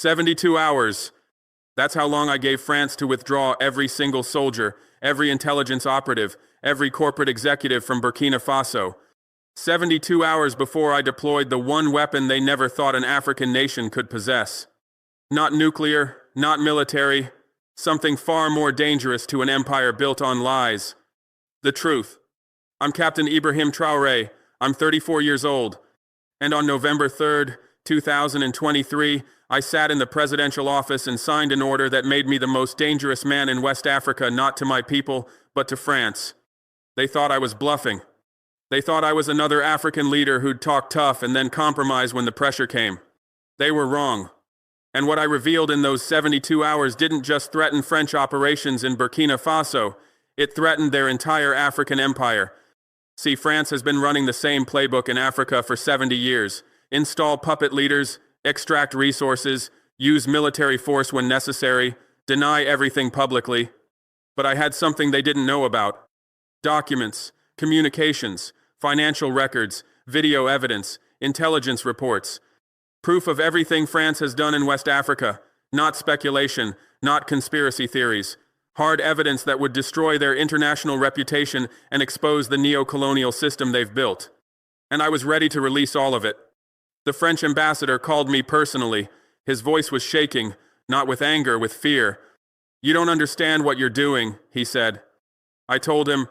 72 hours. That's how long I gave France to withdraw every single soldier, every intelligence operative, every corporate executive from Burkina Faso. 72 hours before I deployed the one weapon they never thought an African nation could possess. Not nuclear, not military, something far more dangerous to an empire built on lies. The truth. I'm Captain Ibrahim Traoré. I'm 34 years old. And on November 3rd, 2023, I sat in the presidential office and signed an order that made me the most dangerous man in West Africa, not to my people, but to France. They thought I was bluffing. They thought I was another African leader who'd talk tough and then compromise when the pressure came. They were wrong. And what I revealed in those 72 hours didn't just threaten French operations in Burkina Faso, it threatened their entire African empire. See, France has been running the same playbook in Africa for 70 years. Install puppet leaders, extract resources, use military force when necessary, deny everything publicly. But I had something they didn't know about. Documents, communications, financial records, video evidence, intelligence reports. Proof of everything France has done in West Africa. Not speculation, not conspiracy theories. Hard evidence that would destroy their international reputation and expose the neo-colonial system they've built. And I was ready to release all of it. The French ambassador called me personally. His voice was shaking, not with anger, with fear. "You don't understand what you're doing," he said. I told him,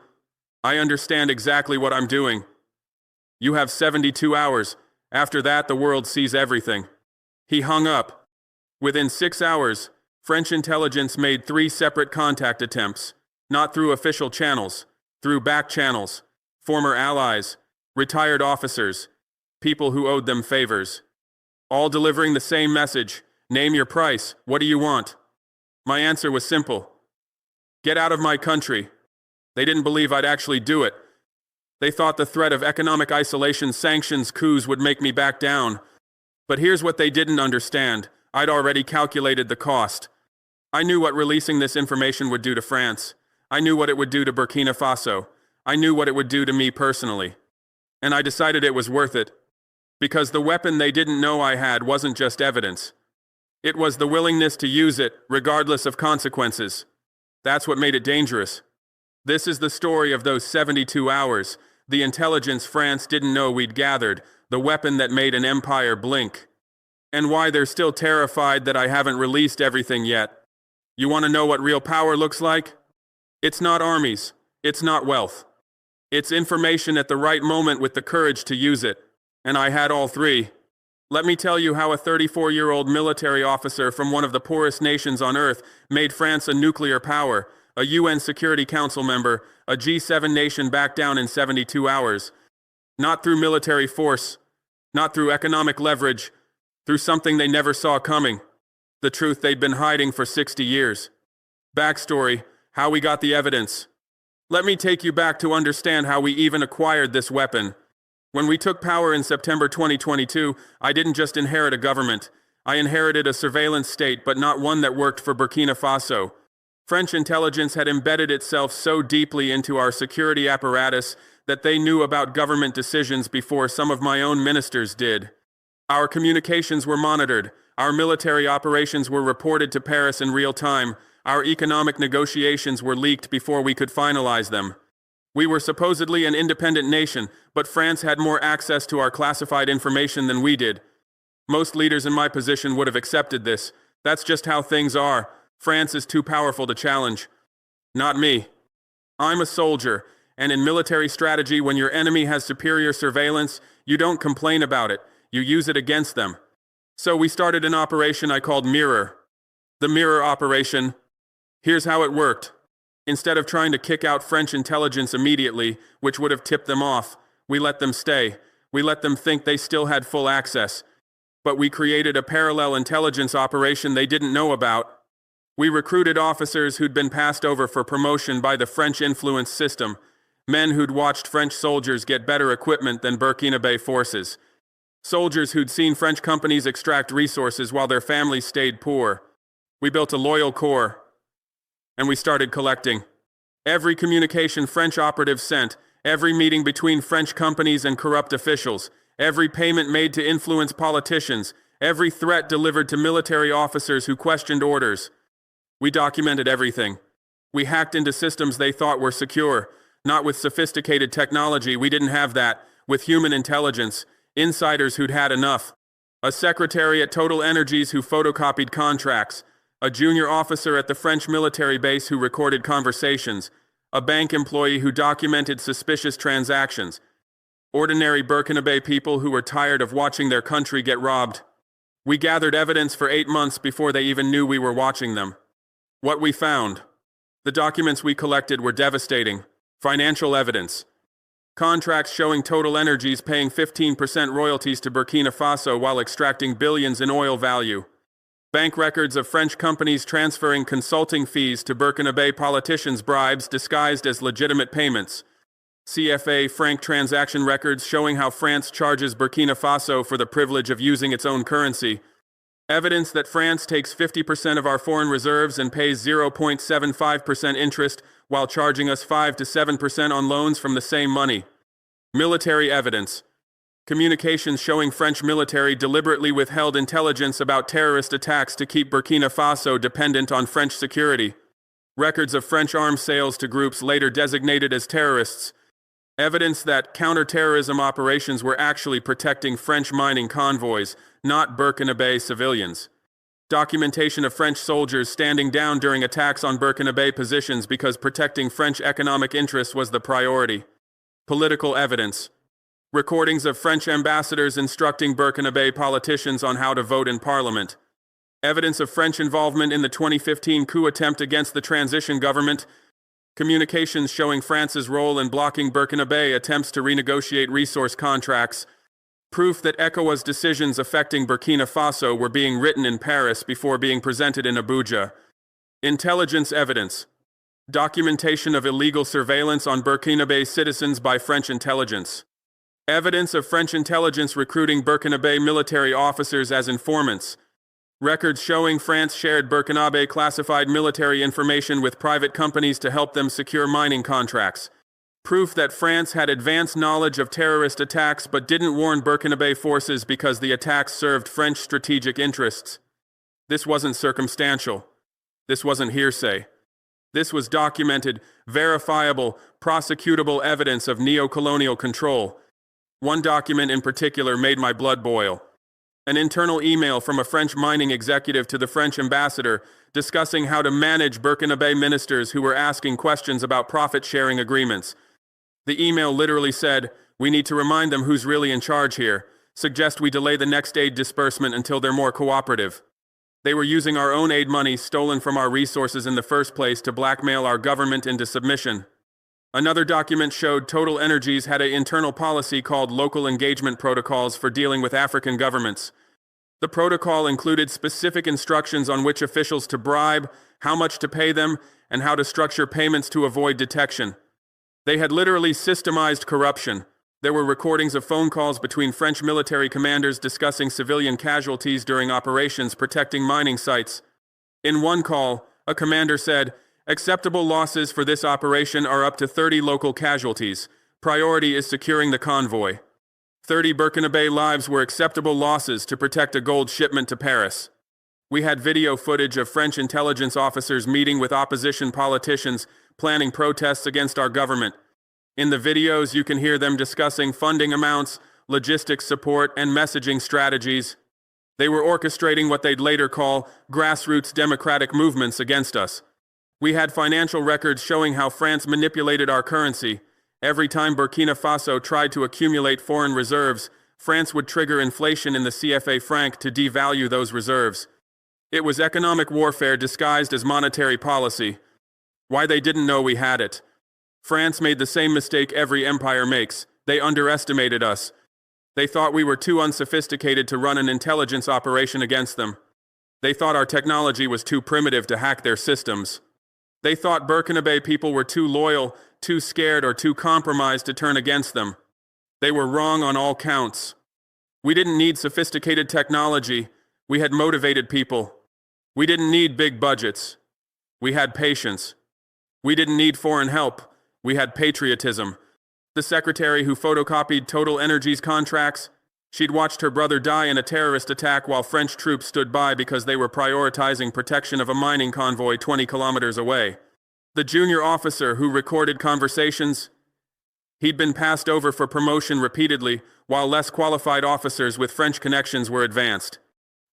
"I understand exactly what I'm doing. You have 72 hours. After that, the world sees everything." He hung up. Within 6 hours, French intelligence made 3 separate contact attempts, not through official channels, through back channels, former allies, retired officers, people who owed them favors. All delivering the same message: name your price, what do you want? My answer was simple: get out of my country. They didn't believe I'd actually do it. They thought the threat of economic isolation, sanctions, coups would make me back down. But here's what they didn't understand. I'd already calculated the cost. I knew what releasing this information would do to France. I knew what it would do to Burkina Faso. I knew what it would do to me personally. And I decided it was worth it. Because the weapon they didn't know I had wasn't just evidence. It was the willingness to use it, regardless of consequences. That's what made it dangerous. This is the story of those 72 hours, the intelligence France didn't know we'd gathered, the weapon that made an empire blink. And why they're still terrified that I haven't released everything yet. You want to know what real power looks like? It's not armies. It's not wealth. It's information at the right moment with the courage to use it. And I had all 3. Let me tell you how a 34-year-old military officer from one of the poorest nations on earth made France a nuclear power, a UN Security Council member, a G7 nation back down in 72 hours. Not through military force, not through economic leverage, through something they never saw coming. The truth they'd been hiding for 60 years. Backstory: how we got the evidence. Let me take you back to understand how we even acquired this weapon. When we took power in September 2022, I didn't just inherit a government. I inherited a surveillance state, but not one that worked for Burkina Faso. French intelligence had embedded itself so deeply into our security apparatus that they knew about government decisions before some of my own ministers did. Our communications were monitored. Our military operations were reported to Paris in real time. Our economic negotiations were leaked before we could finalize them. We were supposedly an independent nation, but France had more access to our classified information than we did. Most leaders in my position would have accepted this. That's just how things are. France is too powerful to challenge. Not me. I'm a soldier, and in military strategy, when your enemy has superior surveillance, you don't complain about it. You use it against them. So we started an operation I called Mirror. The Mirror operation. Here's how it worked. Instead of trying to kick out French intelligence immediately, which would have tipped them off, we let them stay. We let them think they still had full access. But we created a parallel intelligence operation they didn't know about. We recruited officers who'd been passed over for promotion by the French influence system, men who'd watched French soldiers get better equipment than Burkinabe forces. Soldiers who'd seen French companies extract resources while their families stayed poor. We built a loyal core, and we started collecting. Every communication French operatives sent, every meeting between French companies and corrupt officials, every payment made to influence politicians, every threat delivered to military officers who questioned orders. We documented everything. We hacked into systems they thought were secure, not with sophisticated technology, we didn't have that, with human intelligence, insiders who'd had enough. A secretary at Total Energies who photocopied contracts, a junior officer at the French military base who recorded conversations, a bank employee who documented suspicious transactions, ordinary Burkina people who were tired of watching their country get robbed. We gathered evidence for 8 months before they even knew we were watching them. What we found. The documents we collected were devastating. Financial evidence. Contracts showing Total Energies paying 15% royalties to Burkina Faso while extracting billions in oil value. Bank records of French companies transferring consulting fees to Burkina politicians' bribes disguised as legitimate payments. CFA franc transaction records showing how France charges Burkina Faso for the privilege of using its own currency. Evidence that France takes 50% of our foreign reserves and pays 0.75% interest while charging us 5 to 7% on loans from the same money. Military evidence. Communications showing French military deliberately withheld intelligence about terrorist attacks to keep Burkina Faso dependent on French security. Records of French arms sales to groups later designated as terrorists. Evidence that counter-terrorism operations were actually protecting French mining convoys, not Burkina civilians. Documentation of French soldiers standing down during attacks on Burkina positions because protecting French economic interests was the priority. Political evidence. Recordings of French ambassadors instructing Burkina politicians on how to vote in parliament. Evidence of French involvement in the 2015 coup attempt against the transition government. Communications showing France's role in blocking Burkina attempts to renegotiate resource contracts. Proof that ECOWAS decisions affecting Burkina Faso were being written in Paris before being presented in Abuja. Intelligence evidence. Documentation of illegal surveillance on Burkina citizens by French intelligence. Evidence of French intelligence recruiting Burkina military officers as informants. Records showing France shared Burkina classified military information with private companies to help them secure mining contracts. Proof that France had advanced knowledge of terrorist attacks but didn't warn Burkina forces because the attacks served French strategic interests. This wasn't circumstantial. This wasn't hearsay. This was documented, verifiable, prosecutable evidence of neo-colonial control. One document in particular made my blood boil. An internal email from a French mining executive to the French ambassador discussing how to manage Burkina ministers who were asking questions about profit-sharing agreements. The email literally said, "We need to remind them who's really in charge here. Suggest we delay the next aid disbursement until they're more cooperative." They were using our own aid money stolen from our resources in the first place to blackmail our government into submission. Another document showed Total Energies had an internal policy called Local Engagement Protocols for dealing with African governments. The protocol included specific instructions on which officials to bribe, how much to pay them, and how to structure payments to avoid detection. They had literally systemized corruption. There were recordings of phone calls between French military commanders discussing civilian casualties during operations protecting mining sites. In one call, a commander said, "Acceptable losses for this operation are up to 30 local casualties. Priority is securing the convoy." 30 Burkina lives were acceptable losses to protect a gold shipment to Paris. We had video footage of French intelligence officers meeting with opposition politicians, planning protests against our government. In the videos, you can hear them discussing funding amounts, logistics support, and messaging strategies. They were orchestrating what they'd later call grassroots democratic movements against us. We had financial records showing how France manipulated our currency. Every time Burkina Faso tried to accumulate foreign reserves, France would trigger inflation in the CFA franc to devalue those reserves. It was economic warfare disguised as monetary policy. Why they didn't know we had it. France made the same mistake every empire makes. They underestimated us. They thought we were too unsophisticated to run an intelligence operation against them. They thought our technology was too primitive to hack their systems. They thought Burkina people were too loyal, too scared, or too compromised to turn against them. They were wrong on all counts. We didn't need sophisticated technology. We had motivated people. We didn't need big budgets. We had patience. We didn't need foreign help. We had patriotism. The secretary who photocopied Total Energies contracts, She'd watched her brother die in a terrorist attack while French troops stood by because they were prioritizing protection of a mining convoy 20 kilometers away. The junior officer who recorded conversations, he'd been passed over for promotion repeatedly, while less qualified officers with French connections were advanced.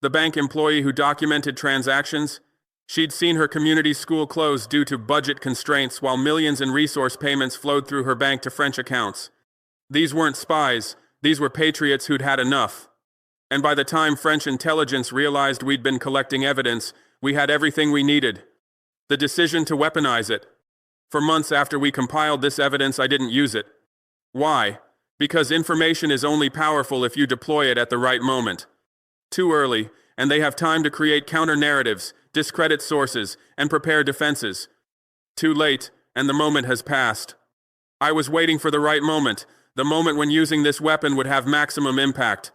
The bank employee who documented transactions, she'd seen her community school close due to budget constraints while millions in resource payments flowed through her bank to French accounts. These weren't spies, these were patriots who'd had enough. And by the time French intelligence realized we'd been collecting evidence, we had everything we needed. The decision to weaponize it. For months after we compiled this evidence, I didn't use it. Why? Because information is only powerful if you deploy it at the right moment. Too early, and they have time to create counter-narratives, discredit sources, and prepare defenses. Too late, and the moment has passed. I was waiting for the right moment, the moment when using this weapon would have maximum impact.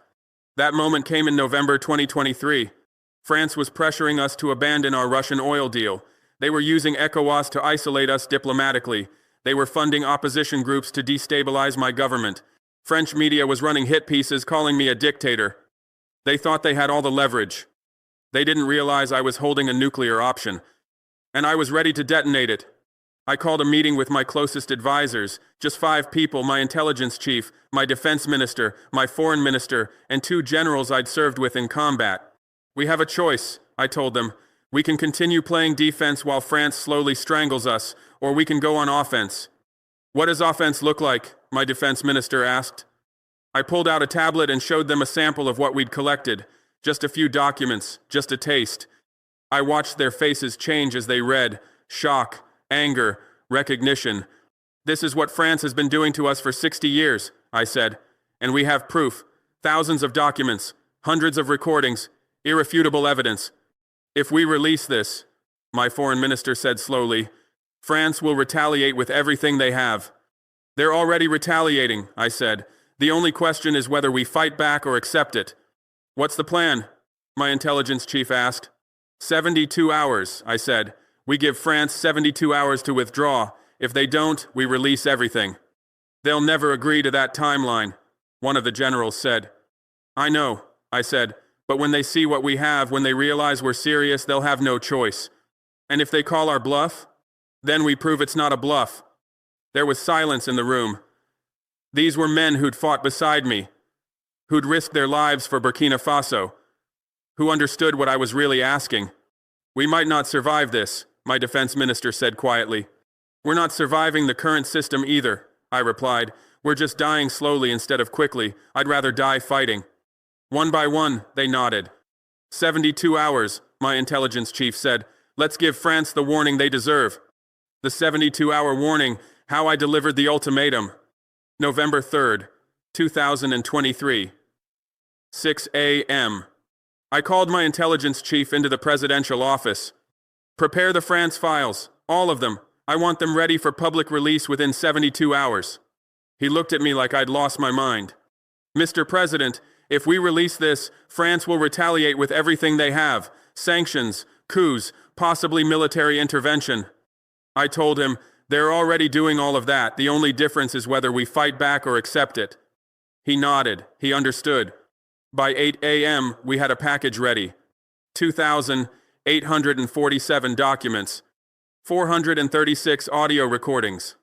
That moment came in November 2023. France was pressuring us to abandon our Russian oil deal. They were using ECOWAS to isolate us diplomatically. They were funding opposition groups to destabilize my government. French media was running hit pieces calling me a dictator. They thought they had all the leverage. They didn't realize I was holding a nuclear option, and I was ready to detonate it. I called a meeting with my closest advisors, just 5 people, my intelligence chief, my defense minister, my foreign minister, and 2 generals I'd served with in combat. We have a choice, I told them. We can continue playing defense while France slowly strangles us, or we can go on offense. What does offense look like? My defense minister asked. I pulled out a tablet and showed them a sample of what we'd collected. Just a few documents, just a taste. I watched their faces change as they read. Shock, anger, recognition. This is what France has been doing to us for 60 years, I said. And we have proof. Thousands of documents, hundreds of recordings, irrefutable evidence. If we release this, my foreign minister said slowly, France will retaliate with everything they have. They're already retaliating, I said. The only question is whether we fight back or accept it. What's the plan? My intelligence chief asked. 72 hours, I said. We give France 72 hours to withdraw. If they don't, we release everything. They'll never agree to that timeline, one of the generals said. I know, I said, but when they see what we have, when they realize we're serious, they'll have no choice. And if they call our bluff, then we prove it's not a bluff. There was silence in the room. These were men who'd fought beside me, who'd risked their lives for Burkina Faso, who understood what I was really asking. We might not survive this, my defense minister said quietly. We're not surviving the current system either, I replied. We're just dying slowly instead of quickly. I'd rather die fighting. One by one, they nodded. 72 hours, my intelligence chief said. Let's give France the warning they deserve. The 72-hour warning, how I delivered the ultimatum. November 3rd, 2023. 6 a.m. I called my intelligence chief into the presidential office. Prepare the France files, all of them. I want them ready for public release within 72 hours. He looked at me like I'd lost my mind. Mr. President, if we release this, France will retaliate with everything they have. Sanctions, coups, possibly military intervention. I told him, they're already doing all of that. The only difference is whether we fight back or accept it. He nodded. He understood. By 8 a.m., we had a package ready. 2,847 documents, 436 audio recordings,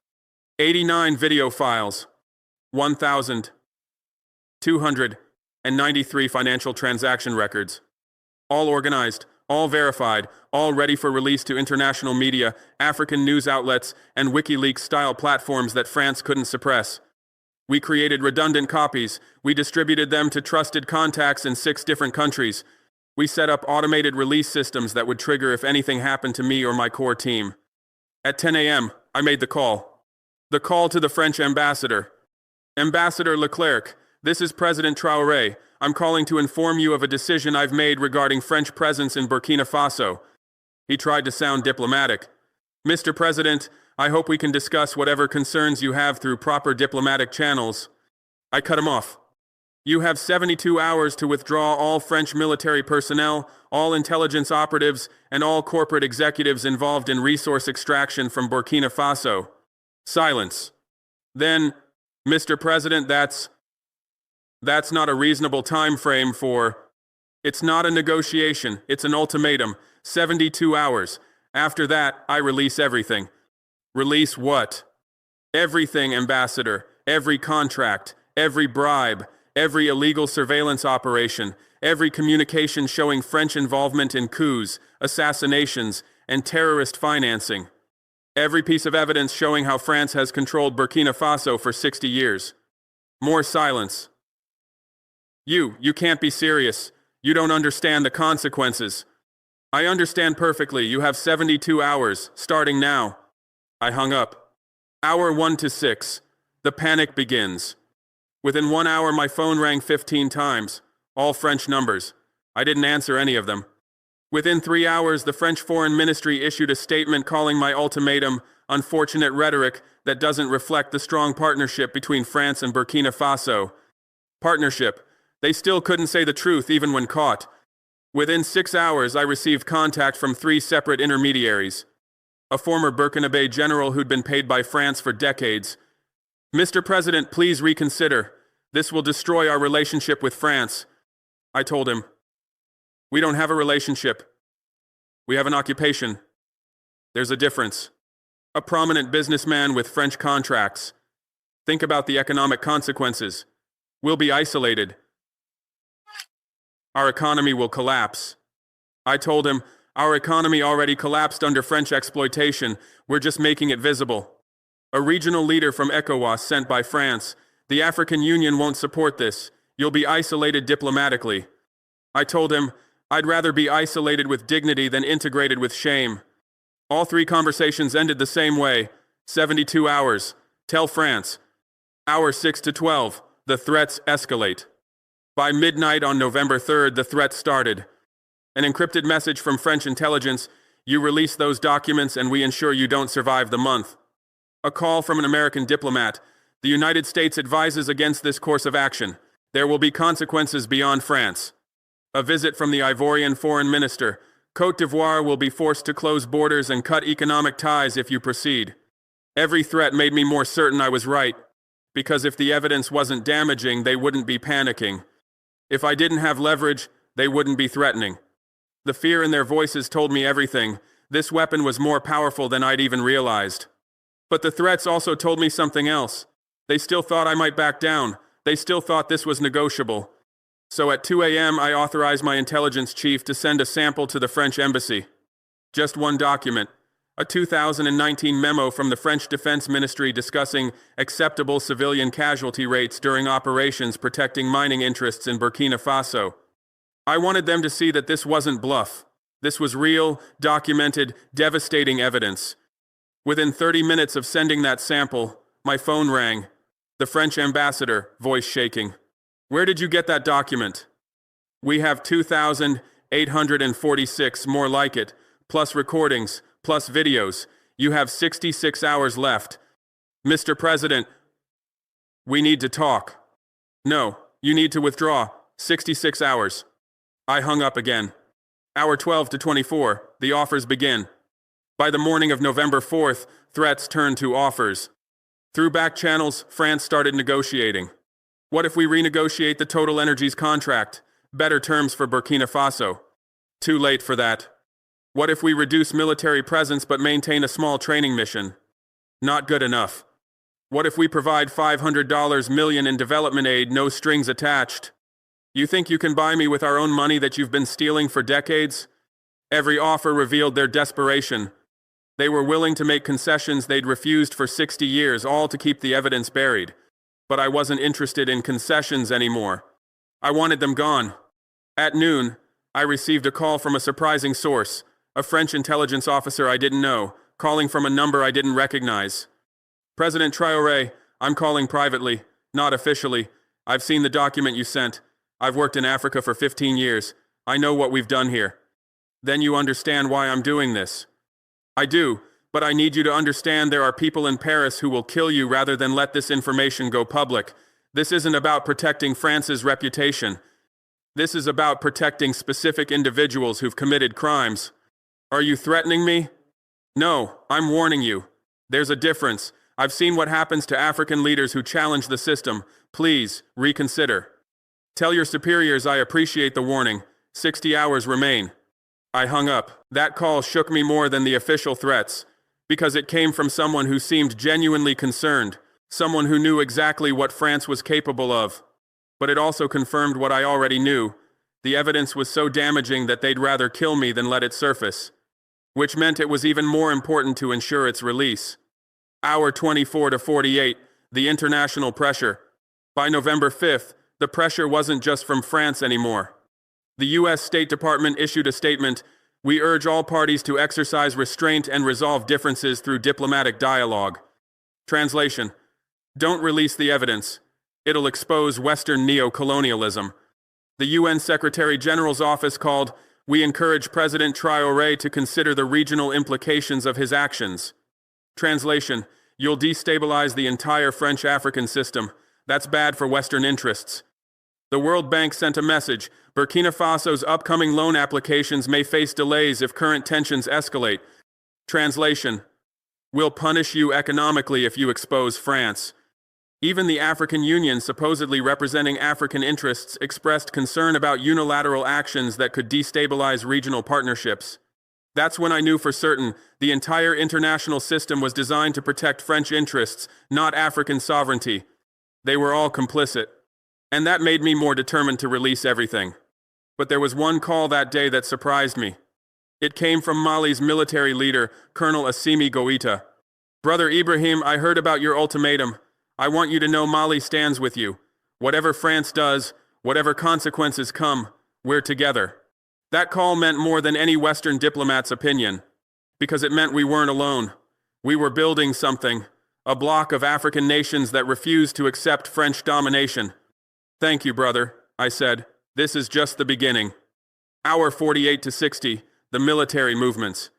89 video files, 1,293 financial transaction records. All organized, all verified, all ready for release to international media, African news outlets, and WikiLeaks-style platforms that France couldn't suppress. We created redundant copies. We distributed them to trusted contacts in 6 different countries. We set up automated release systems that would trigger if anything happened to me or my core team. At 10 a.m., I made the call. The call to the French ambassador. Ambassador Leclerc, this is President Traoré. I'm calling to inform you of a decision I've made regarding French presence in Burkina Faso. He tried to sound diplomatic. Mr. President, I hope we can discuss whatever concerns you have through proper diplomatic channels. I cut him off. You have 72 hours to withdraw all French military personnel, all intelligence operatives, and all corporate executives involved in resource extraction from Burkina Faso. Silence. Then, Mr. President, that's That's not a reasonable time frame for... It's not a negotiation, it's an ultimatum. 72 hours. After that, I release everything. Release what? Everything, Ambassador. Every contract, every bribe, every illegal surveillance operation, every communication showing French involvement in coups, assassinations, and terrorist financing. Every piece of evidence showing how France has controlled Burkina Faso for 60 years. More silence. You can't be serious. You don't understand the consequences. I understand perfectly. You have 72 hours, starting now. I hung up. Hour 1 to 6. The panic begins. Within 1 hour, my phone rang 15 times, all French numbers. I didn't answer any of them. Within 3 hours, the French Foreign Ministry issued a statement calling my ultimatum unfortunate rhetoric that doesn't reflect the strong partnership between France and Burkina Faso. Partnership. They still couldn't say the truth even when caught. Within 6 hours, I received contact from 3 separate intermediaries. A former Burkina general who'd been paid by France for decades. Mr. President, please reconsider. This will destroy our relationship with France. I told him, we don't have a relationship. We have an occupation. There's a difference. A prominent businessman with French contracts. Think about the economic consequences. We'll be isolated. Our economy will collapse. I told him, our economy already collapsed under French exploitation. We're just making it visible. A regional leader from ECOWAS sent by France. The African Union won't support this. You'll be isolated diplomatically. I told him, I'd rather be isolated with dignity than integrated with shame. All 3 conversations ended the same way. 72 hours. Tell France. Hour 6 to 12. The threats escalate. By midnight on November 3rd, the threat started. An encrypted message from French intelligence. You release those documents and we ensure you don't survive the month. A call from an American diplomat. The United States advises against this course of action. There will be consequences beyond France. A visit from the Ivorian foreign minister. Côte d'Ivoire will be forced to close borders and cut economic ties if you proceed. Every threat made me more certain I was right, because if the evidence wasn't damaging, they wouldn't be panicking. If I didn't have leverage, they wouldn't be threatening. The fear in their voices told me everything. This weapon was more powerful than I'd even realized. But the threats also told me something else. They still thought I might back down. They still thought this was negotiable. So at 2 a.m., I authorized my intelligence chief to send a sample to the French embassy. Just one document. A 2019 memo from the French Defense Ministry discussing acceptable civilian casualty rates during operations protecting mining interests in Burkina Faso. I wanted them to see that this wasn't bluff. This was real, documented, devastating evidence. Within 30 minutes of sending that sample, my phone rang. The French ambassador, voice shaking. Where did you get that document? We have 2,846 more like it, plus recordings, plus videos. You have 66 hours left. Mr. President, we need to talk. No, you need to withdraw. 66 hours. I hung up again. Hour 12 to 24, the offers begin. By the morning of November 4th, threats turned to offers. Through back channels, France started negotiating. What if we renegotiate the Total Energies contract? Better terms for Burkina Faso. Too late for that. What if we reduce military presence but maintain a small training mission? Not good enough. What if we provide $500 million in development aid, no strings attached? You think you can buy me with our own money that you've been stealing for decades? Every offer revealed their desperation. They were willing to make concessions they'd refused for 60 years, all to keep the evidence buried. But I wasn't interested in concessions anymore. I wanted them gone. At noon, I received a call from a surprising source, a French intelligence officer I didn't know, calling from a number I didn't recognize. President Traoré, I'm calling privately, not officially. I've seen the document you sent. I've worked in Africa for 15 years. I know what we've done here. Then you understand why I'm doing this. I do, but I need you to understand there are people in Paris who will kill you rather than let this information go public. This isn't about protecting France's reputation. This is about protecting specific individuals who've committed crimes. Are you threatening me? No, I'm warning you. There's a difference. I've seen what happens to African leaders who challenge the system. Please, reconsider. Tell your superiors I appreciate the warning. 60 hours remain. I hung up. That call shook me more than the official threats, because it came from someone who seemed genuinely concerned, someone who knew exactly what France was capable of. But it also confirmed what I already knew. The evidence was so damaging that they'd rather kill me than let it surface, which meant it was even more important to ensure its release. Hour 24 to 48, the international pressure. By November 5th, the pressure wasn't just from France anymore. The U.S. State Department issued a statement: "We urge all parties to exercise restraint and resolve differences through diplomatic dialogue." Translation: don't release the evidence. It'll expose Western neo-colonialism. The UN Secretary General's office called, "We encourage President Traoré to consider the regional implications of his actions." Translation: you'll destabilize the entire French African system. That's bad for Western interests. The World Bank sent a message: Burkina Faso's upcoming loan applications may face delays if current tensions escalate. Translation: we'll punish you economically if you expose France. Even the African Union, supposedly representing African interests, expressed concern about unilateral actions that could destabilize regional partnerships. That's when I knew for certain the entire international system was designed to protect French interests, not African sovereignty. They were all complicit. And that made me more determined to release everything. But there was one call that day that surprised me. It came from Mali's military leader, Colonel Assimi Goïta. "Brother Ibrahim, I heard about your ultimatum. I want you to know Mali stands with you. Whatever France does, whatever consequences come, we're together." That call meant more than any Western diplomat's opinion, because it meant we weren't alone. We were building something, a bloc of African nations that refused to accept French domination. "Thank you, brother," I said. "This is just the beginning." Hour 48 to 60, the military movements.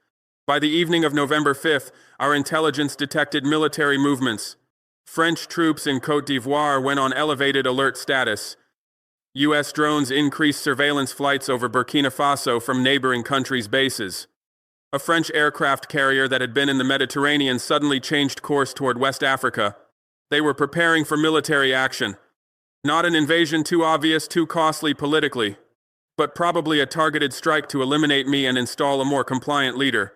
By the evening of November 5th, our intelligence detected military movements. French troops in Côte d'Ivoire went on elevated alert status. U.S. drones increased surveillance flights over Burkina Faso from neighboring countries' bases. A French aircraft carrier that had been in the Mediterranean suddenly changed course toward West Africa. They were preparing for military action. Not an invasion too obvious, too costly politically, but probably a targeted strike to eliminate me and install a more compliant leader.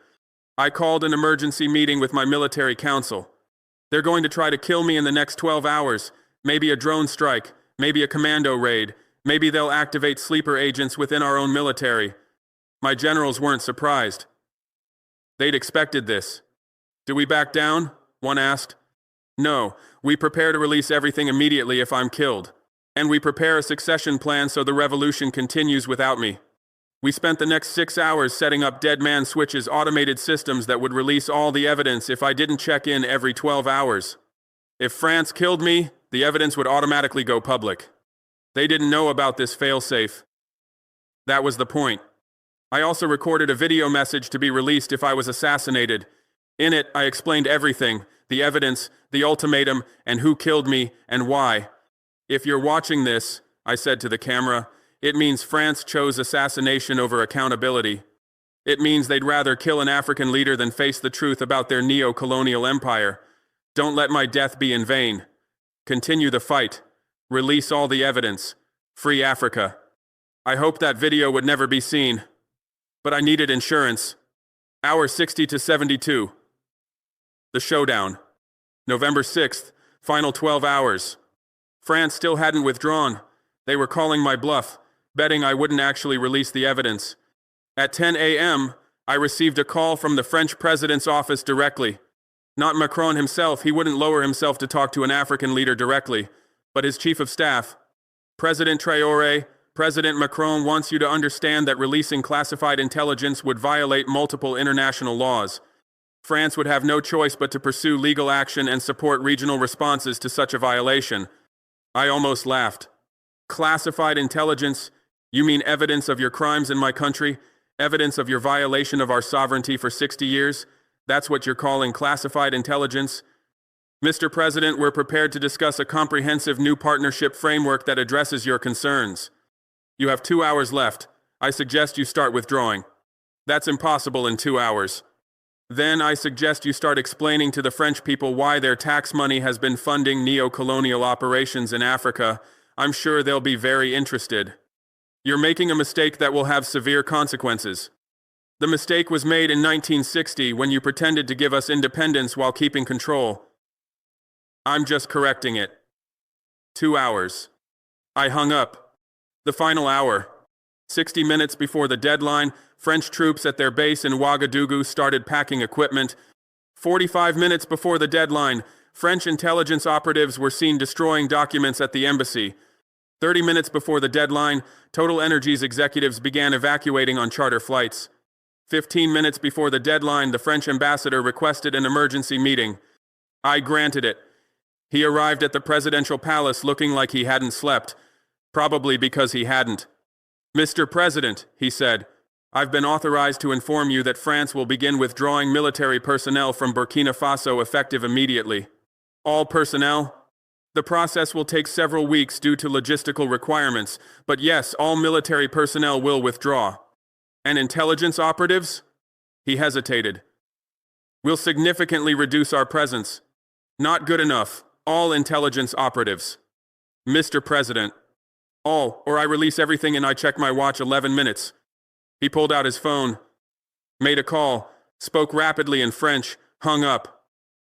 I called an emergency meeting with my military council. They're going to try to kill me in the next 12 hours, maybe a drone strike, maybe a commando raid, maybe they'll activate sleeper agents within our own military. My generals weren't surprised. They'd expected this. "Do we back down?" one asked. "No, we prepare to release everything immediately if I'm killed. And we prepare a succession plan so the revolution continues without me." We spent the next 6 hours setting up dead man switches, automated systems that would release all the evidence if I didn't check in every 12 hours. If France killed me, the evidence would automatically go public. They didn't know about this failsafe. That was the point. I also recorded a video message to be released if I was assassinated. In it, I explained everything: the evidence, the ultimatum, and who killed me and why. "If you're watching this," I said to the camera, "it means France chose assassination over accountability. It means they'd rather kill an African leader than face the truth about their neo-colonial empire. Don't let my death be in vain. Continue the fight. Release all the evidence. Free Africa." I hoped that video would never be seen, but I needed insurance. Hour 60 to 72. The showdown. November 6th, final 12 hours. France still hadn't withdrawn. They were calling my bluff, betting I wouldn't actually release the evidence. At 10 a.m., I received a call from the French president's office directly. Not Macron himself, he wouldn't lower himself to talk to an African leader directly, but his chief of staff. "President Traoré, President Macron wants you to understand that releasing classified intelligence would violate multiple international laws. France would have no choice but to pursue legal action and support regional responses to such a violation." I almost laughed. Classified intelligence? You mean evidence of your crimes in my country? Evidence of your violation of our sovereignty for 60 years? That's what you're calling classified intelligence? "Mr. President, we're prepared to discuss a comprehensive new partnership framework that addresses your concerns. You have 2 hours left. I suggest you start withdrawing." "That's impossible in 2 hours." "Then I suggest you start explaining to the French people why their tax money has been funding neo-colonial operations in Africa. I'm sure they'll be very interested. You're making a mistake that will have severe consequences. The mistake was made in 1960 when you pretended to give us independence while keeping control. I'm just correcting it. 2 hours. I hung up. The final hour. 60 minutes before the deadline, French troops at their base in Ouagadougou started packing equipment. 45 minutes before the deadline, French intelligence operatives were seen destroying documents at the embassy. 30 minutes before the deadline, Total Energies executives began evacuating on charter flights. 15 minutes before the deadline, the French ambassador requested an emergency meeting. I granted it. He arrived at the presidential palace looking like he hadn't slept, probably because he hadn't. Mr. President, he said, I've been authorized to inform you that France will begin withdrawing military personnel from Burkina Faso effective immediately. All personnel? The process will take several weeks due to logistical requirements, but yes, all military personnel will withdraw. And intelligence operatives? He hesitated. We'll significantly reduce our presence. Not good enough. All intelligence operatives. Mr. President. All, or I release everything and I check my watch 11 minutes. He pulled out his phone, made a call, spoke rapidly in French, hung up.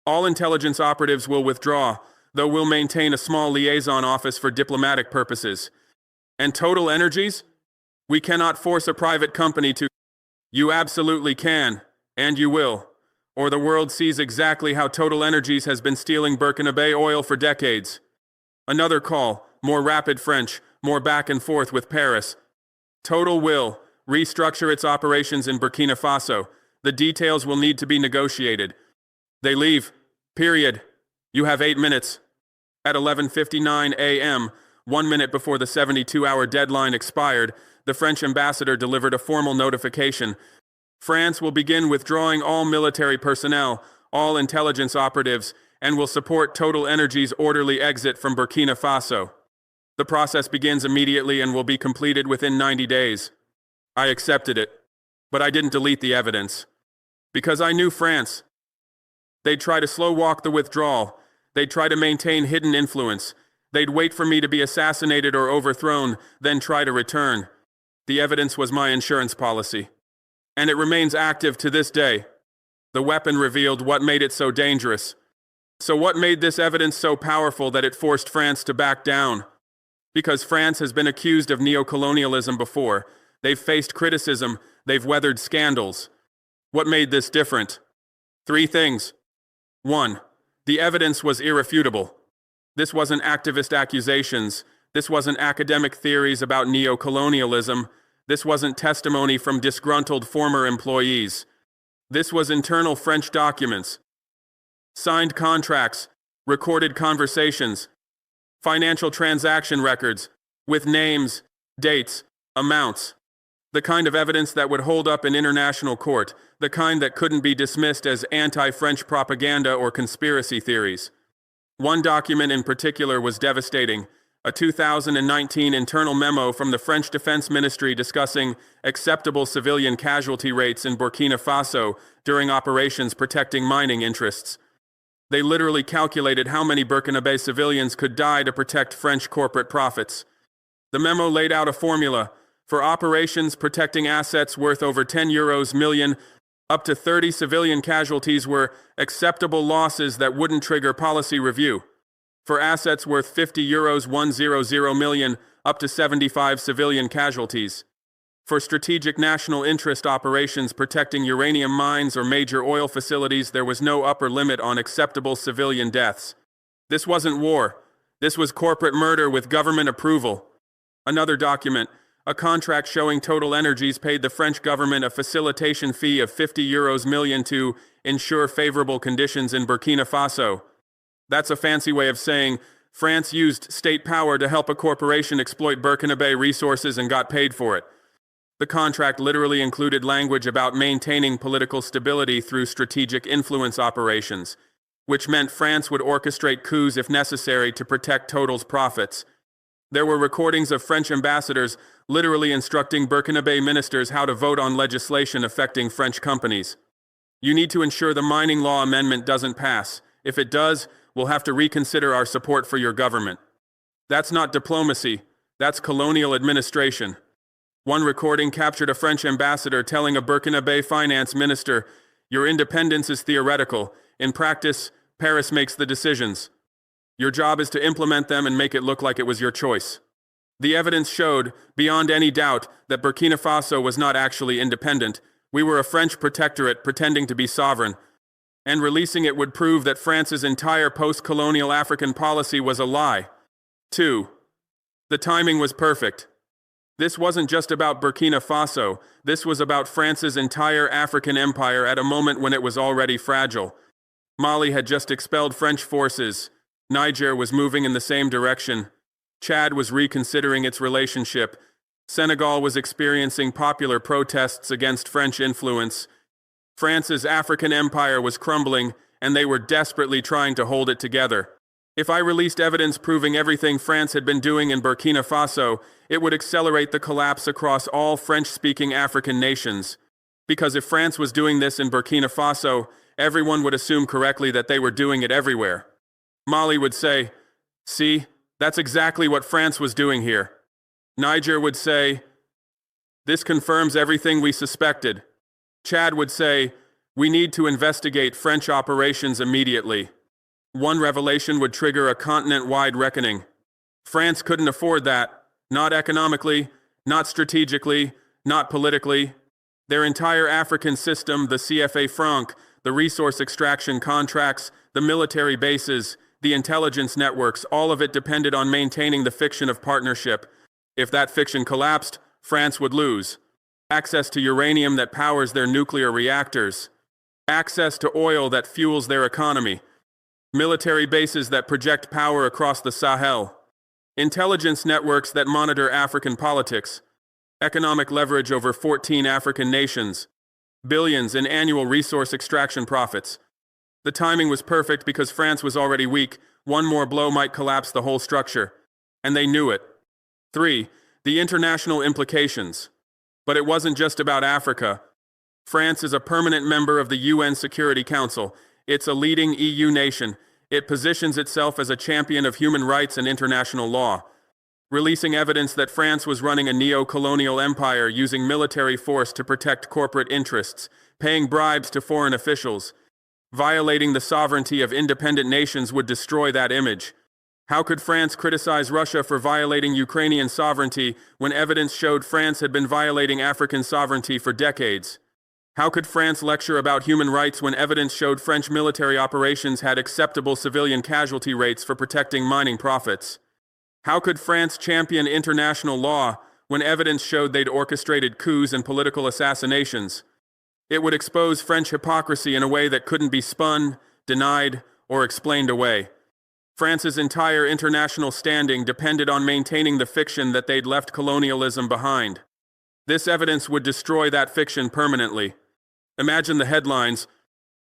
All intelligence operatives will withdraw, though we'll maintain a small liaison office for diplomatic purposes. And Total Energies? We cannot force a private company to... You absolutely can, and you will, or the world sees exactly how Total Energies has been stealing Burkina oil for decades. Another call, more rapid French, more back and forth with Paris. Total will restructure its operations in Burkina Faso. The details will need to be negotiated. They leave. Period. You have 8 minutes. At 11:59 a.m., 1 minute before the 72-hour deadline expired, the French ambassador delivered a formal notification. France will begin withdrawing all military personnel, all intelligence operatives, and will support Total Energies' orderly exit from Burkina Faso. The process begins immediately and will be completed within 90 days. I accepted it, but I didn't delete the evidence. Because I knew France. They'd try to slow-walk the withdrawal. They'd try to maintain hidden influence. They'd wait for me to be assassinated or overthrown, then try to return. The evidence was my insurance policy. And it remains active to this day. The weapon revealed what made it so dangerous. So what made this evidence so powerful that it forced France to back down? Because France has been accused of neocolonialism before. They've faced criticism. They've weathered scandals. What made this different? 3 things. 1. The evidence was irrefutable. This wasn't activist accusations. This wasn't academic theories about neocolonialism. This wasn't testimony from disgruntled former employees. This was internal French documents. Signed contracts, recorded conversations, financial transaction records, with names, dates, amounts. The kind of evidence that would hold up in international court, the kind that couldn't be dismissed as anti-French propaganda or conspiracy theories. One document in particular was devastating, a 2019 internal memo from the French Defense Ministry discussing acceptable civilian casualty rates in Burkina Faso during operations protecting mining interests. They literally calculated how many Burkinabe civilians could die to protect French corporate profits. The memo laid out a formula for operations protecting assets worth over €10 million, up to 30 civilian casualties were acceptable losses that wouldn't trigger policy review. For assets worth €50 100 million, up to 75 civilian casualties. For strategic national interest operations protecting uranium mines or major oil facilities, there was no upper limit on acceptable civilian deaths. This wasn't war. This was corporate murder with government approval. Another document, a contract showing Total Energies paid the French government a facilitation fee of €50 million to ensure favorable conditions in Burkina Faso. That's a fancy way of saying France used state power to help a corporation exploit Burkinabe resources and got paid for it. The contract literally included language about maintaining political stability through strategic influence operations, which meant France would orchestrate coups if necessary to protect Total's profits. There were recordings of French ambassadors literally instructing Burkinabe ministers how to vote on legislation affecting French companies. You need to ensure the mining law amendment doesn't pass. If it does, we'll have to reconsider our support for your government. That's not diplomacy, that's colonial administration. One recording captured a French ambassador telling a Burkinabe finance minister, "Your independence is theoretical. In practice, Paris makes the decisions. Your job is to implement them and make it look like it was your choice." The evidence showed, beyond any doubt, that Burkina Faso was not actually independent. We were a French protectorate pretending to be sovereign, and releasing it would prove that France's entire post-colonial African policy was a lie. 2. The timing was perfect. This wasn't just about Burkina Faso, this was about France's entire African empire at a moment when it was already fragile. Mali had just expelled French forces. Niger was moving in the same direction. Chad was reconsidering its relationship. Senegal was experiencing popular protests against French influence. France's African empire was crumbling, and they were desperately trying to hold it together. If I released evidence proving everything France had been doing in Burkina Faso, it would accelerate the collapse across all French-speaking African nations. Because if France was doing this in Burkina Faso, everyone would assume correctly that they were doing it everywhere. Mali would say, "See, that's exactly what France was doing here." Niger would say, "This confirms everything we suspected." Chad would say, "We need to investigate French operations immediately." One revelation would trigger a continent-wide reckoning. France couldn't afford that, not economically, not strategically, not politically. Their entire African system, the CFA franc, the resource extraction contracts, the military bases, the intelligence networks, all of it depended on maintaining the fiction of partnership. If that fiction collapsed, France would lose. Access to uranium that powers their nuclear reactors. Access to oil that fuels their economy. Military bases that project power across the Sahel. Intelligence networks that monitor African politics. Economic leverage over 14 African nations. Billions in annual resource extraction profits. The timing was perfect because France was already weak. One more blow might collapse the whole structure. And they knew it. 3. The international implications. But it wasn't just about Africa. France is a permanent member of the UN Security Council. It's a leading EU nation. It positions itself as a champion of human rights and international law. Releasing evidence that France was running a neo-colonial empire using military force to protect corporate interests, paying bribes to foreign officials. Violating the sovereignty of independent nations would destroy that image. How could France criticize Russia for violating Ukrainian sovereignty when evidence showed France had been violating African sovereignty for decades? How could France lecture about human rights when evidence showed French military operations had acceptable civilian casualty rates for protecting mining profits? How could France champion international law when evidence showed they'd orchestrated coups and political assassinations? It would expose French hypocrisy in a way that couldn't be spun, denied, or explained away. France's entire international standing depended on maintaining the fiction that they'd left colonialism behind. This evidence would destroy that fiction permanently. Imagine the headlines: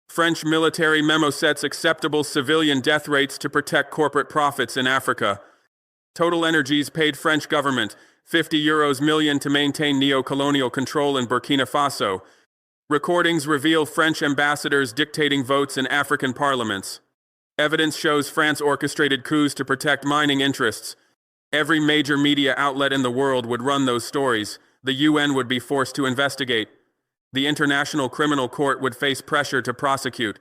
French military memo sets acceptable civilian death rates to protect corporate profits in Africa. Total Energies paid French government €50 million to maintain neo-colonial control in Burkina Faso. Recordings reveal French ambassadors dictating votes in African parliaments. Evidence shows France orchestrated coups to protect mining interests. Every major media outlet in the world would run those stories. The UN would be forced to investigate. The International Criminal Court would face pressure to prosecute.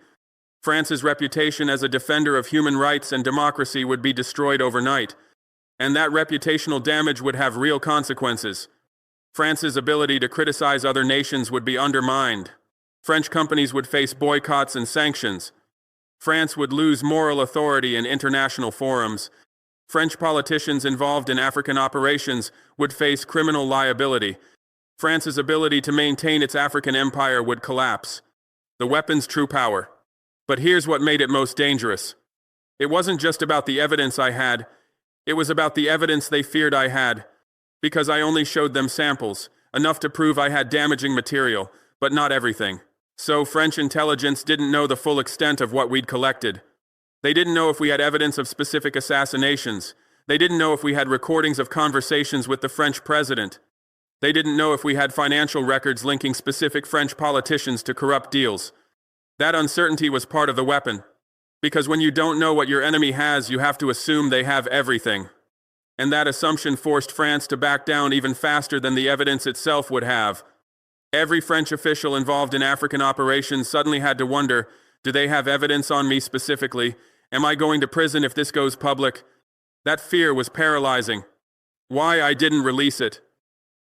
France's reputation as a defender of human rights and democracy would be destroyed overnight. And that reputational damage would have real consequences. France's ability to criticize other nations would be undermined. French companies would face boycotts and sanctions. France would lose moral authority in international forums. French politicians involved in African operations would face criminal liability. France's ability to maintain its African empire would collapse. The weapon's true power. But here's what made it most dangerous. It wasn't just about the evidence I had. It was about the evidence they feared I had. Because I only showed them samples, enough to prove I had damaging material, but not everything. So French intelligence didn't know the full extent of what we'd collected. They didn't know if we had evidence of specific assassinations. They didn't know if we had recordings of conversations with the French president. They didn't know if we had financial records linking specific French politicians to corrupt deals. That uncertainty was part of the weapon. Because when you don't know what your enemy has, you have to assume they have everything. And that assumption forced France to back down even faster than the evidence itself would have. Every French official involved in African operations suddenly had to wonder, do they have evidence on me specifically? Am I going to prison if this goes public? That fear was paralyzing. Why I didn't release it.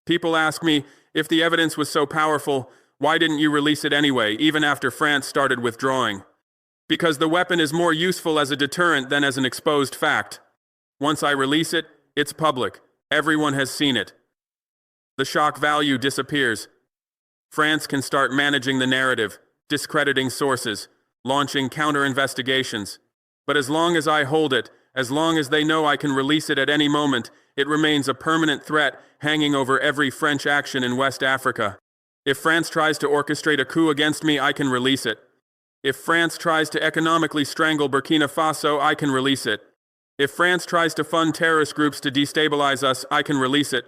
People ask me, if the evidence was so powerful, why didn't you release it anyway, even after France started withdrawing? Because the weapon is more useful as a deterrent than as an exposed fact. Once I release it, it's public. Everyone has seen it. The shock value disappears. France can start managing the narrative, discrediting sources, launching counter-investigations. But as long as I hold it, as long as they know I can release it at any moment, it remains a permanent threat hanging over every French action in West Africa. If France tries to orchestrate a coup against me, I can release it. If France tries to economically strangle Burkina Faso, I can release it. If France tries to fund terrorist groups to destabilize us, I can release it.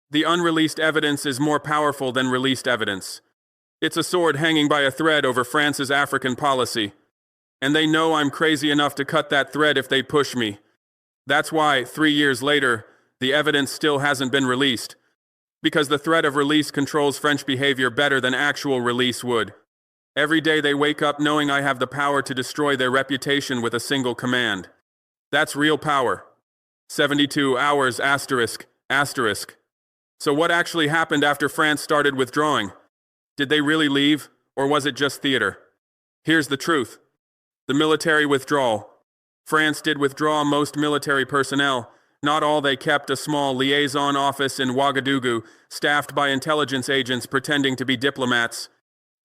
The unreleased evidence is more powerful than released evidence. It's a sword hanging by a thread over France's African policy. And they know I'm crazy enough to cut that thread if they push me. That's why, 3 years later, the evidence still hasn't been released. Because the threat of release controls French behavior better than actual release would. Every day they wake up knowing I have the power to destroy their reputation with a single command. That's real power. 72 hours asterisk, asterisk. So what actually happened after France started withdrawing? Did they really leave, or was it just theater? Here's the truth. The military withdrawal. France did withdraw most military personnel. Not all. They kept a small liaison office in Ouagadougou, staffed by intelligence agents pretending to be diplomats.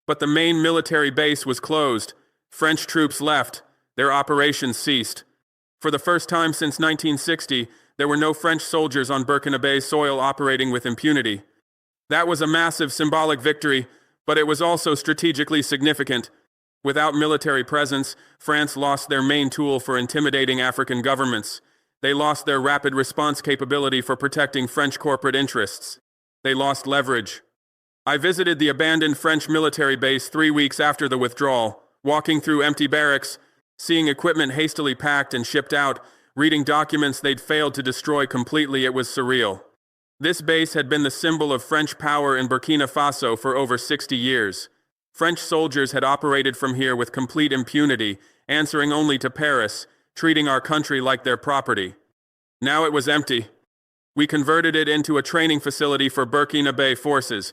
But the main military base was closed. French troops left. Their operations ceased. For the first time since 1960, there were no French soldiers on Burkina soil operating with impunity. That was a massive symbolic victory, but it was also strategically significant. Without military presence, France lost their main tool for intimidating African governments. They lost their rapid response capability for protecting French corporate interests. They lost leverage. I visited the abandoned French military base 3 weeks after the withdrawal, walking through empty barracks, seeing equipment hastily packed and shipped out, reading documents they'd failed to destroy completely. It was surreal. This base had been the symbol of French power in Burkina Faso for over 60 years. French soldiers had operated from here with complete impunity, answering only to Paris, treating our country like their property. Now it was empty. We converted it into a training facility for Burkina forces.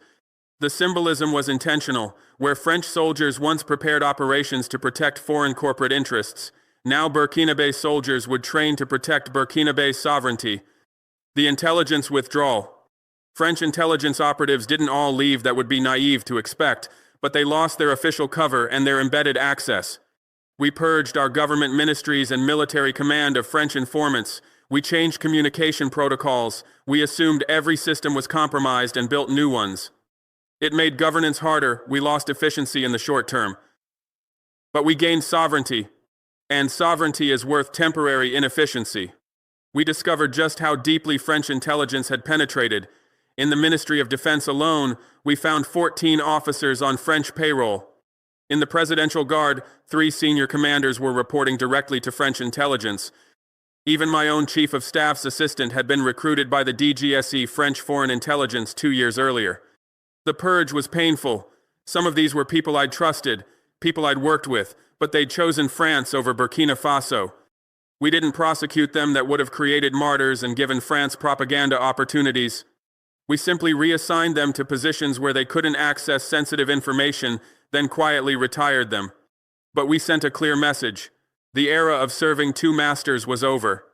The symbolism was intentional. Where French soldiers once prepared operations to protect foreign corporate interests, now Burkina soldiers would train to protect Burkina sovereignty. The intelligence withdrawal. French intelligence operatives didn't all leave. That would be naive to expect, but they lost their official cover and their embedded access. We purged our government ministries and military command of French informants. We changed communication protocols. We assumed every system was compromised and built new ones. It made governance harder. We lost efficiency in the short term. But we gained sovereignty, and sovereignty is worth temporary inefficiency. We discovered just how deeply French intelligence had penetrated. In the Ministry of Defense alone, we found 14 officers on French payroll. In the Presidential Guard, 3 senior commanders were reporting directly to French intelligence. Even my own Chief of Staff's assistant had been recruited by the DGSE French Foreign Intelligence 2 years earlier. The purge was painful. Some of these were people I'd trusted, people I'd worked with, but they'd chosen France over Burkina Faso. We didn't prosecute them. That would have created martyrs and given France propaganda opportunities. We simply reassigned them to positions where they couldn't access sensitive information, then quietly retired them. But we sent a clear message. The era of serving 2 masters was over.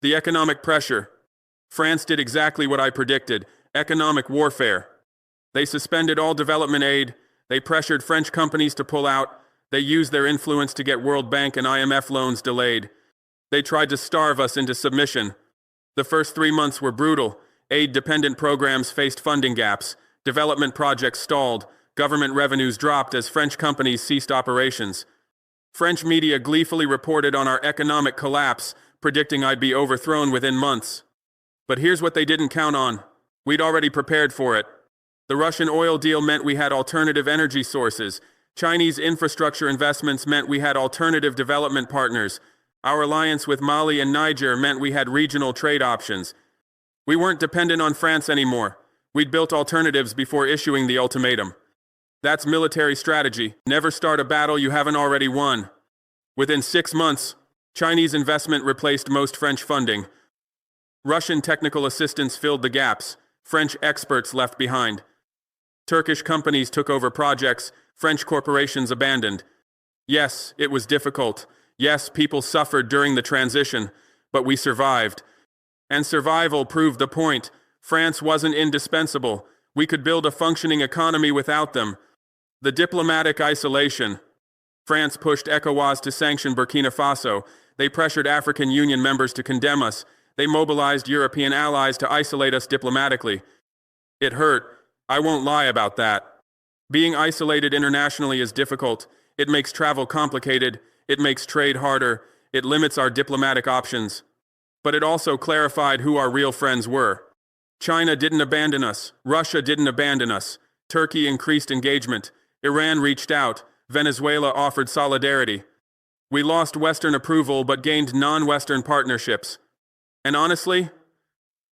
The economic pressure. France did exactly what I predicted: economic warfare. They suspended all development aid. They pressured French companies to pull out. They used their influence to get World Bank and IMF loans delayed. They tried to starve us into submission. The first 3 months were brutal. Aid-dependent programs faced funding gaps. Development projects stalled. Government revenues dropped as French companies ceased operations. French media gleefully reported on our economic collapse, predicting I'd be overthrown within months. But here's what they didn't count on. We'd already prepared for it. The Russian oil deal meant we had alternative energy sources. Chinese infrastructure investments meant we had alternative development partners. Our alliance with Mali and Niger meant we had regional trade options. We weren't dependent on France anymore. We'd built alternatives before issuing the ultimatum. That's military strategy. Never start a battle you haven't already won. Within 6 months, Chinese investment replaced most French funding. Russian technical assistance filled the gaps. French experts left behind. Turkish companies took over projects French corporations abandoned. Yes, it was difficult. Yes, people suffered during the transition, but we survived. And survival proved the point. France wasn't indispensable. We could build a functioning economy without them. The diplomatic isolation. France pushed ECOWAS to sanction Burkina Faso. They pressured African Union members to condemn us. They mobilized European allies to isolate us diplomatically. It hurt. I won't lie about that. Being isolated internationally is difficult. It makes travel complicated. It makes trade harder. It limits our diplomatic options. But it also clarified who our real friends were. China didn't abandon us. Russia didn't abandon us. Turkey increased engagement. Iran reached out. Venezuela offered solidarity. We lost Western approval but gained non-Western partnerships. And honestly,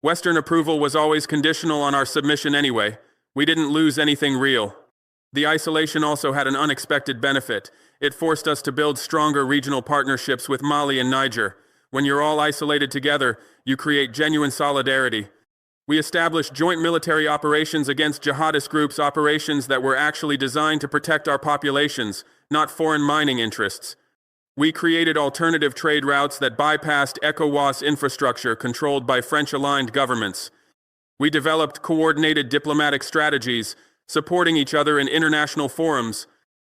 Western approval was always conditional on our submission anyway. We didn't lose anything real. The isolation also had an unexpected benefit. It forced us to build stronger regional partnerships with Mali and Niger. When you're all isolated together, you create genuine solidarity. We established joint military operations against jihadist groups, operations that were actually designed to protect our populations, not foreign mining interests. We created alternative trade routes that bypassed ECOWAS infrastructure controlled by French-aligned governments. We developed coordinated diplomatic strategies, supporting each other in international forums.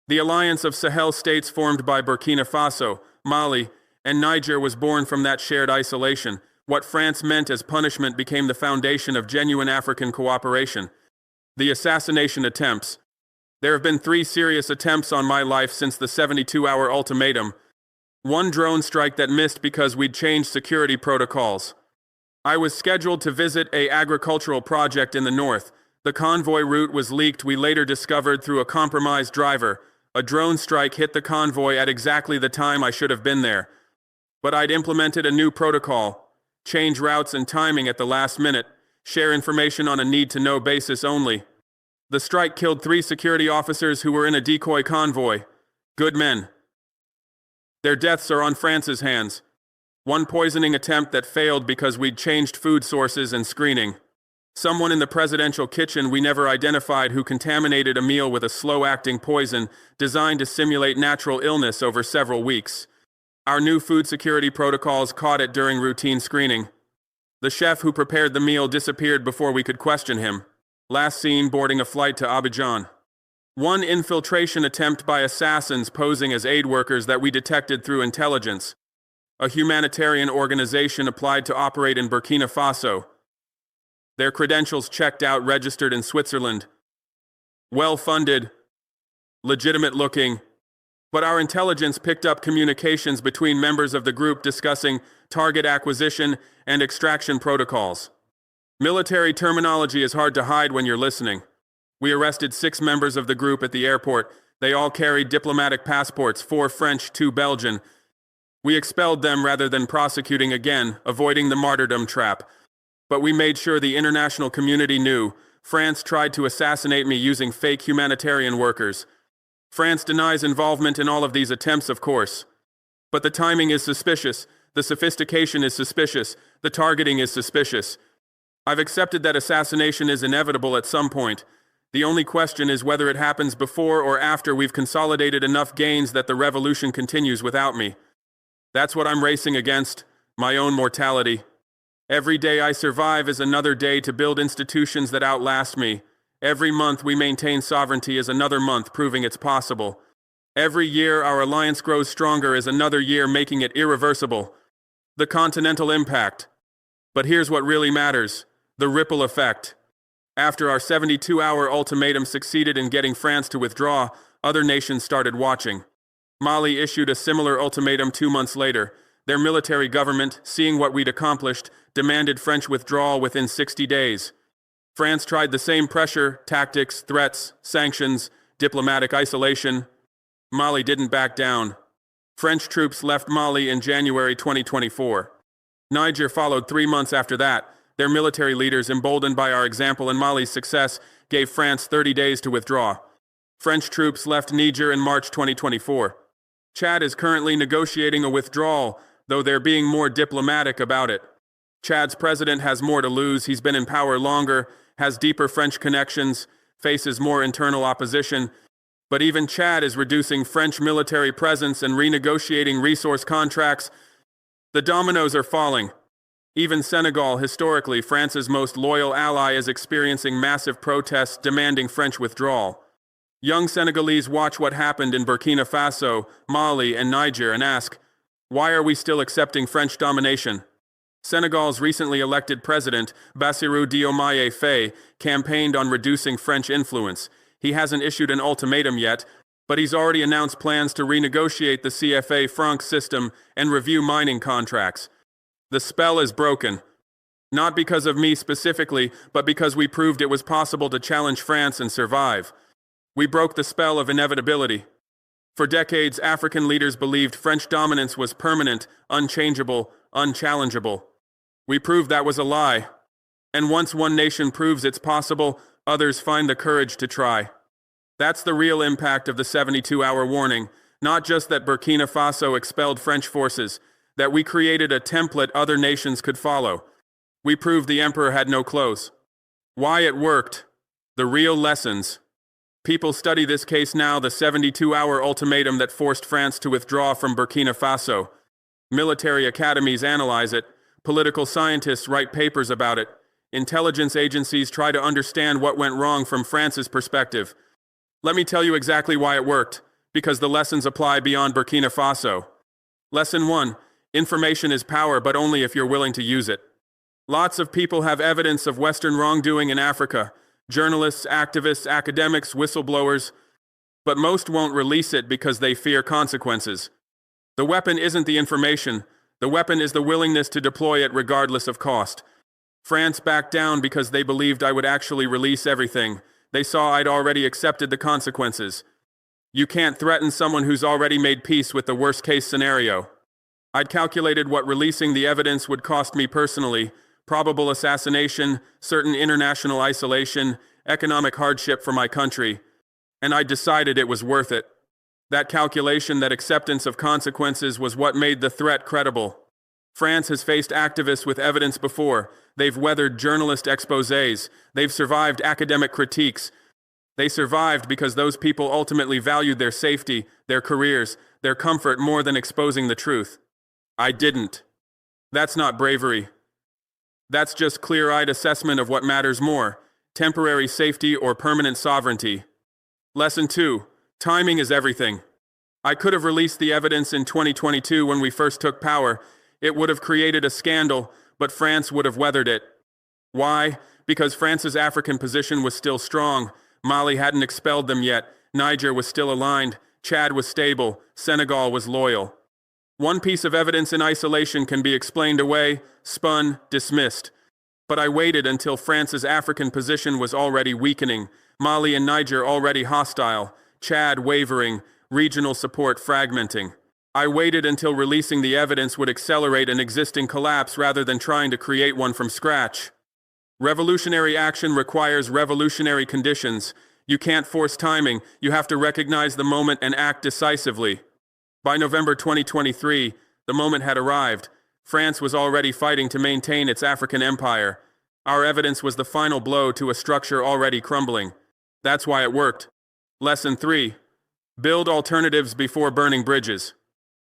The alliance of Sahel states formed by Burkina Faso, Mali, and Niger was born from that shared isolation. What France meant as punishment became the foundation of genuine African cooperation. The assassination attempts. There have been 3 serious attempts on my life since the 72-hour ultimatum. One drone strike that missed because we'd changed security protocols. I was scheduled to visit an agricultural project in the north. The convoy route was leaked, we later discovered, through a compromised driver. A drone strike hit the convoy at exactly the time I should have been there. But I'd implemented a new protocol. Change routes and timing at the last minute. Share information on a need-to-know basis only. The strike killed 3 security officers who were in a decoy convoy. Good men. Their deaths are on France's hands. One poisoning attempt that failed because we'd changed food sources and screening. Someone in the presidential kitchen we never identified who contaminated a meal with a slow-acting poison designed to simulate natural illness over several weeks. Our new food security protocols caught it during routine screening. The chef who prepared the meal disappeared before we could question him. Last seen boarding a flight to Abidjan. One infiltration attempt by assassins posing as aid workers that we detected through intelligence. A humanitarian organization applied to operate in Burkina Faso. Their credentials checked out, registered in Switzerland. Well-funded, legitimate-looking, but our intelligence picked up communications between members of the group discussing target acquisition and extraction protocols. Military terminology is hard to hide when you're listening. We arrested 6 members of the group at the airport. They all carried diplomatic passports, 4 French, 2 Belgian. We expelled them rather than prosecuting again, avoiding the martyrdom trap. But we made sure the international community knew. France tried to assassinate me using fake humanitarian workers. France denies involvement in all of these attempts, of course. But the timing is suspicious, the sophistication is suspicious, the targeting is suspicious. I've accepted that assassination is inevitable at some point. The only question is whether it happens before or after we've consolidated enough gains that the revolution continues without me. That's what I'm racing against, my own mortality. Every day I survive is another day to build institutions that outlast me. Every month we maintain sovereignty is another month proving it's possible. Every year our alliance grows stronger is another year making it irreversible. The continental impact. But here's what really matters, the ripple effect. After our 72-hour ultimatum succeeded in getting France to withdraw, other nations started watching. Mali issued a similar ultimatum 2 months later. Their military government, seeing what we'd accomplished, demanded French withdrawal within 60 days. France tried the same pressure, tactics, threats, sanctions, diplomatic isolation. Mali didn't back down. French troops left Mali in January 2024. Niger followed 3 months after that. Their military leaders, emboldened by our example and Mali's success, gave France 30 days to withdraw. French troops left Niger in March 2024. Chad is currently negotiating a withdrawal, though they're being more diplomatic about it. Chad's president has more to lose. He's been in power longer, has deeper French connections, faces more internal opposition. But even Chad is reducing French military presence and renegotiating resource contracts. The dominoes are falling. Even Senegal, historically France's most loyal ally, is experiencing massive protests demanding French withdrawal. Young Senegalese watch what happened in Burkina Faso, Mali, and Niger and ask, why are we still accepting French domination? Senegal's recently elected president, Bassirou Diomaye Faye, campaigned on reducing French influence. He hasn't issued an ultimatum yet, but he's already announced plans to renegotiate the CFA franc system and review mining contracts. The spell is broken. Not because of me specifically, but because we proved it was possible to challenge France and survive. We broke the spell of inevitability. For decades, African leaders believed French dominance was permanent, unchangeable, unchallengeable. We proved that was a lie. And once one nation proves it's possible, others find the courage to try. That's the real impact of the 72-hour warning, not just that Burkina Faso expelled French forces, that we created a template other nations could follow. We proved the emperor had no clothes. Why it worked. The real lessons. People study this case now, the 72-hour ultimatum that forced France to withdraw from Burkina Faso. Military academies analyze it. Political scientists write papers about it. Intelligence agencies try to understand what went wrong from France's perspective. Let me tell you exactly why it worked, because the lessons apply beyond Burkina Faso. Lesson 1. Information is power, but only if you're willing to use it. Lots of people have evidence of Western wrongdoing in Africa. Journalists, activists, academics, whistleblowers. But most won't release it because they fear consequences. The weapon isn't the information. The weapon is the willingness to deploy it regardless of cost. France backed down because they believed I would actually release everything. They saw I'd already accepted the consequences. You can't threaten someone who's already made peace with the worst-case scenario. I'd calculated what releasing the evidence would cost me personally: probable assassination, certain international isolation, economic hardship for my country. And I decided it was worth it. That calculation, that acceptance of consequences, was what made the threat credible. France has faced activists with evidence before. They've weathered journalist exposés. They've survived academic critiques. They survived because those people ultimately valued their safety, their careers, their comfort more than exposing the truth. I didn't. That's not bravery. That's just clear-eyed assessment of what matters more: temporary safety or permanent sovereignty. Lesson 2. Timing is everything. I could have released the evidence in 2022 when we first took power. It would have created a scandal, but France would have weathered it. Why? Because France's African position was still strong. Mali hadn't expelled them yet. Niger was still aligned. Chad was stable. Senegal was loyal. One piece of evidence in isolation can be explained away, spun, dismissed. But I waited until France's African position was already weakening, Mali and Niger already hostile, Chad wavering, regional support fragmenting. I waited until releasing the evidence would accelerate an existing collapse rather than trying to create one from scratch. Revolutionary action requires revolutionary conditions. You can't force timing. You have to recognize the moment and act decisively. By November 2023, the moment had arrived. France was already fighting to maintain its African empire. Our evidence was the final blow to a structure already crumbling. That's why it worked. Lesson 3. Build alternatives before burning bridges.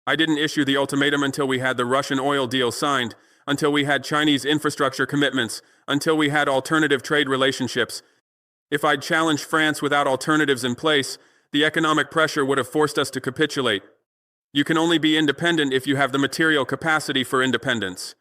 I didn't issue the ultimatum until we had the Russian oil deal signed, until we had Chinese infrastructure commitments, until we had alternative trade relationships. If I'd challenged France without alternatives in place, the economic pressure would have forced us to capitulate. You can only be independent if you have the material capacity for independence.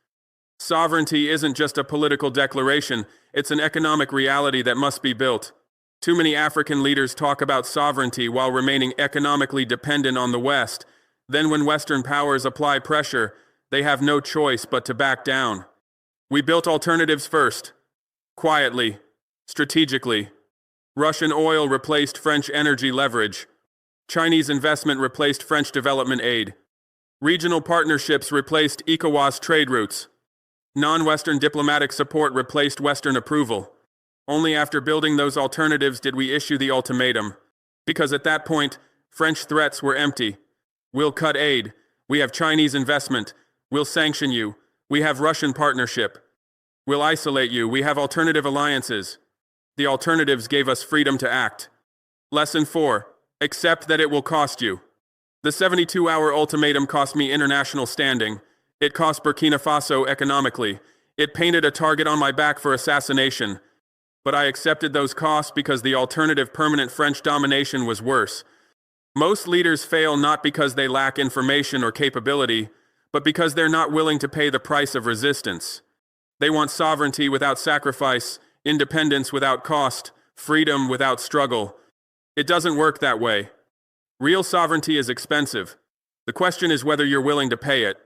Sovereignty isn't just a political declaration, it's an economic reality that must be built. Too many African leaders talk about sovereignty while remaining economically dependent on the West. Then when Western powers apply pressure, they have no choice but to back down. We built alternatives first. Quietly. Strategically. Russian oil replaced French energy leverage. Chinese investment replaced French development aid. Regional partnerships replaced ECOWAS trade routes. Non-Western diplomatic support replaced Western approval. Only after building those alternatives did we issue the ultimatum. Because at that point, French threats were empty. We'll cut aid. We have Chinese investment. We'll sanction you. We have Russian partnership. We'll isolate you. We have alternative alliances. The alternatives gave us freedom to act. Lesson 4. Accept that it will cost you. The 72-hour ultimatum cost me international standing. It cost Burkina Faso economically. It painted a target on my back for assassination. But I accepted those costs because the alternative permanent French domination was worse. Most leaders fail not because they lack information or capability, but because they're not willing to pay the price of resistance. They want sovereignty without sacrifice, independence without cost, freedom without struggle. It doesn't work that way. Real sovereignty is expensive. The question is whether you're willing to pay it.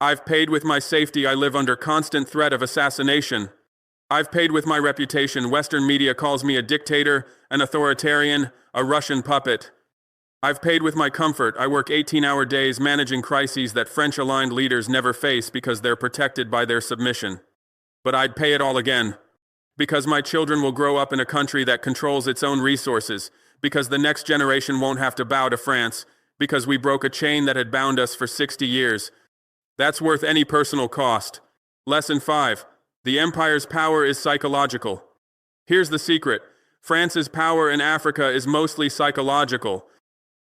I've paid with my safety. I live under constant threat of assassination. I've paid with my reputation. Western media calls me a dictator, an authoritarian, a Russian puppet. I've paid with my comfort. I work 18-hour days managing crises that French-aligned leaders never face because they're protected by their submission. But I'd pay it all again. Because my children will grow up in a country that controls its own resources. Because the next generation won't have to bow to France. Because we broke a chain that had bound us for 60 years. That's worth any personal cost. Lesson 5. The empire's power is psychological. Here's the secret. France's power in Africa is mostly psychological.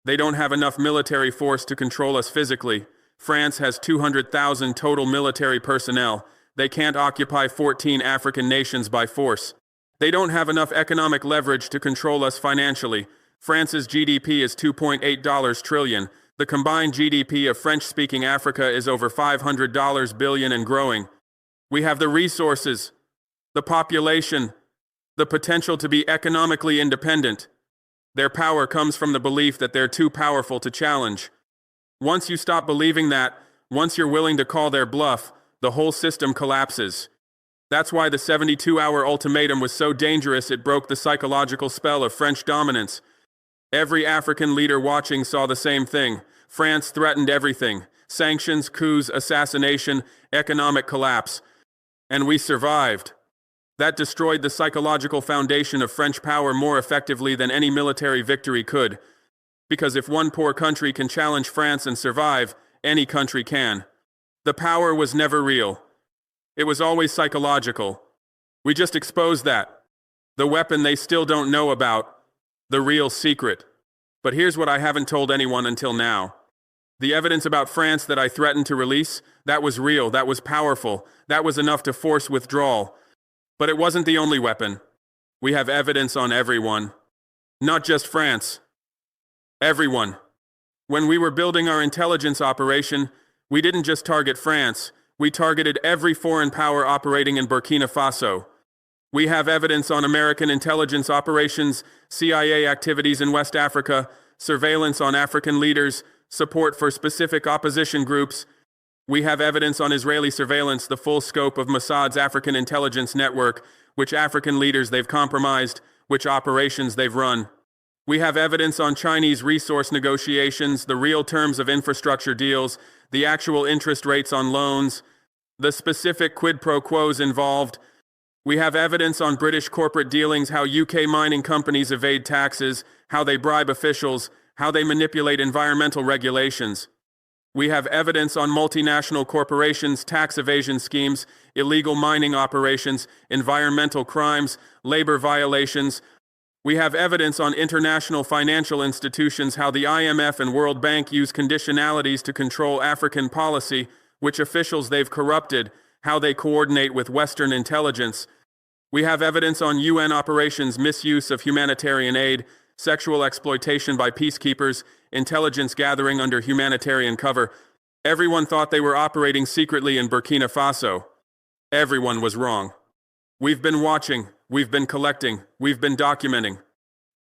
They don't have enough military force to control us physically. France has 200,000 total military personnel. They can't occupy 14 African nations by force. They don't have enough economic leverage to control us financially. France's GDP is $2.8 trillion. The combined GDP of French-speaking Africa is over $500 billion and growing. We have the resources, the population, the potential to be economically independent. Their power comes from the belief that they're too powerful to challenge. Once you stop believing that, once you're willing to call their bluff, the whole system collapses. That's why the 72-hour ultimatum was so dangerous. It broke the psychological spell of French dominance. Every African leader watching saw the same thing. France threatened everything. Sanctions, coups, assassination, economic collapse. And we survived. That destroyed the psychological foundation of French power more effectively than any military victory could. Because if one poor country can challenge France and survive, any country can. The power was never real. It was always psychological. We just exposed that. The weapon they still don't know about. The real secret. But here's what I haven't told anyone until now. The evidence about France that I threatened to release, that was real, that was powerful, that was enough to force withdrawal. But it wasn't the only weapon. We have evidence on everyone. Not just France. Everyone. When we were building our intelligence operation, we didn't just target France, we targeted every foreign power operating in Burkina Faso. We have evidence on American intelligence operations, CIA activities in West Africa, surveillance on African leaders, support for specific opposition groups. We have evidence on Israeli surveillance, the full scope of Mossad's African intelligence network, which African leaders they've compromised, which operations they've run. We have evidence on Chinese resource negotiations, the real terms of infrastructure deals, the actual interest rates on loans, the specific quid pro quos involved. We have evidence on British corporate dealings, how UK mining companies evade taxes, how they bribe officials, how they manipulate environmental regulations. We have evidence on multinational corporations, tax evasion schemes, illegal mining operations, environmental crimes, labor violations. We have evidence on international financial institutions, how the IMF and World Bank use conditionalities to control African policy, which officials they've corrupted, how they coordinate with Western intelligence. We have evidence on UN operations, misuse of humanitarian aid, sexual exploitation by peacekeepers, intelligence gathering under humanitarian cover. Everyone thought they were operating secretly in Burkina Faso. Everyone was wrong. We've been watching, we've been collecting, we've been documenting.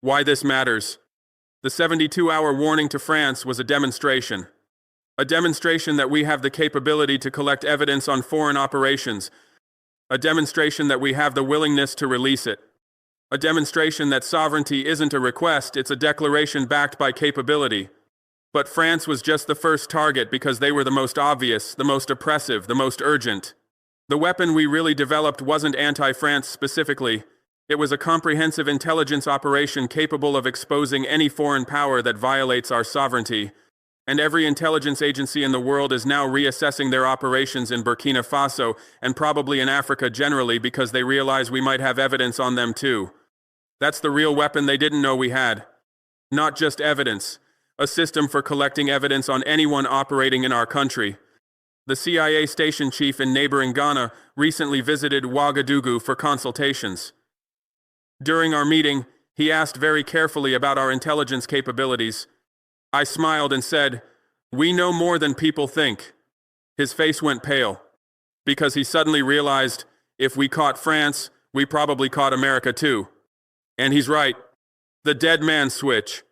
Why this matters. The 72-hour warning to France was a demonstration. A demonstration that we have the capability to collect evidence on foreign operations. A demonstration that we have the willingness to release it. A demonstration that sovereignty isn't a request, it's a declaration backed by capability. But France was just the first target because they were the most obvious, the most oppressive, the most urgent. The weapon we really developed wasn't anti-France specifically. It was a comprehensive intelligence operation capable of exposing any foreign power that violates our sovereignty. And every intelligence agency in the world is now reassessing their operations in Burkina Faso and probably in Africa generally because they realize we might have evidence on them too. That's the real weapon they didn't know we had. Not just evidence, a system for collecting evidence on anyone operating in our country. The CIA station chief in neighboring Ghana recently visited Ouagadougou for consultations. During our meeting, he asked very carefully about our intelligence capabilities. I smiled and said, "We know more than people think." His face went pale, because he suddenly realized, if we caught France, we probably caught America too. And he's right. The dead man switch.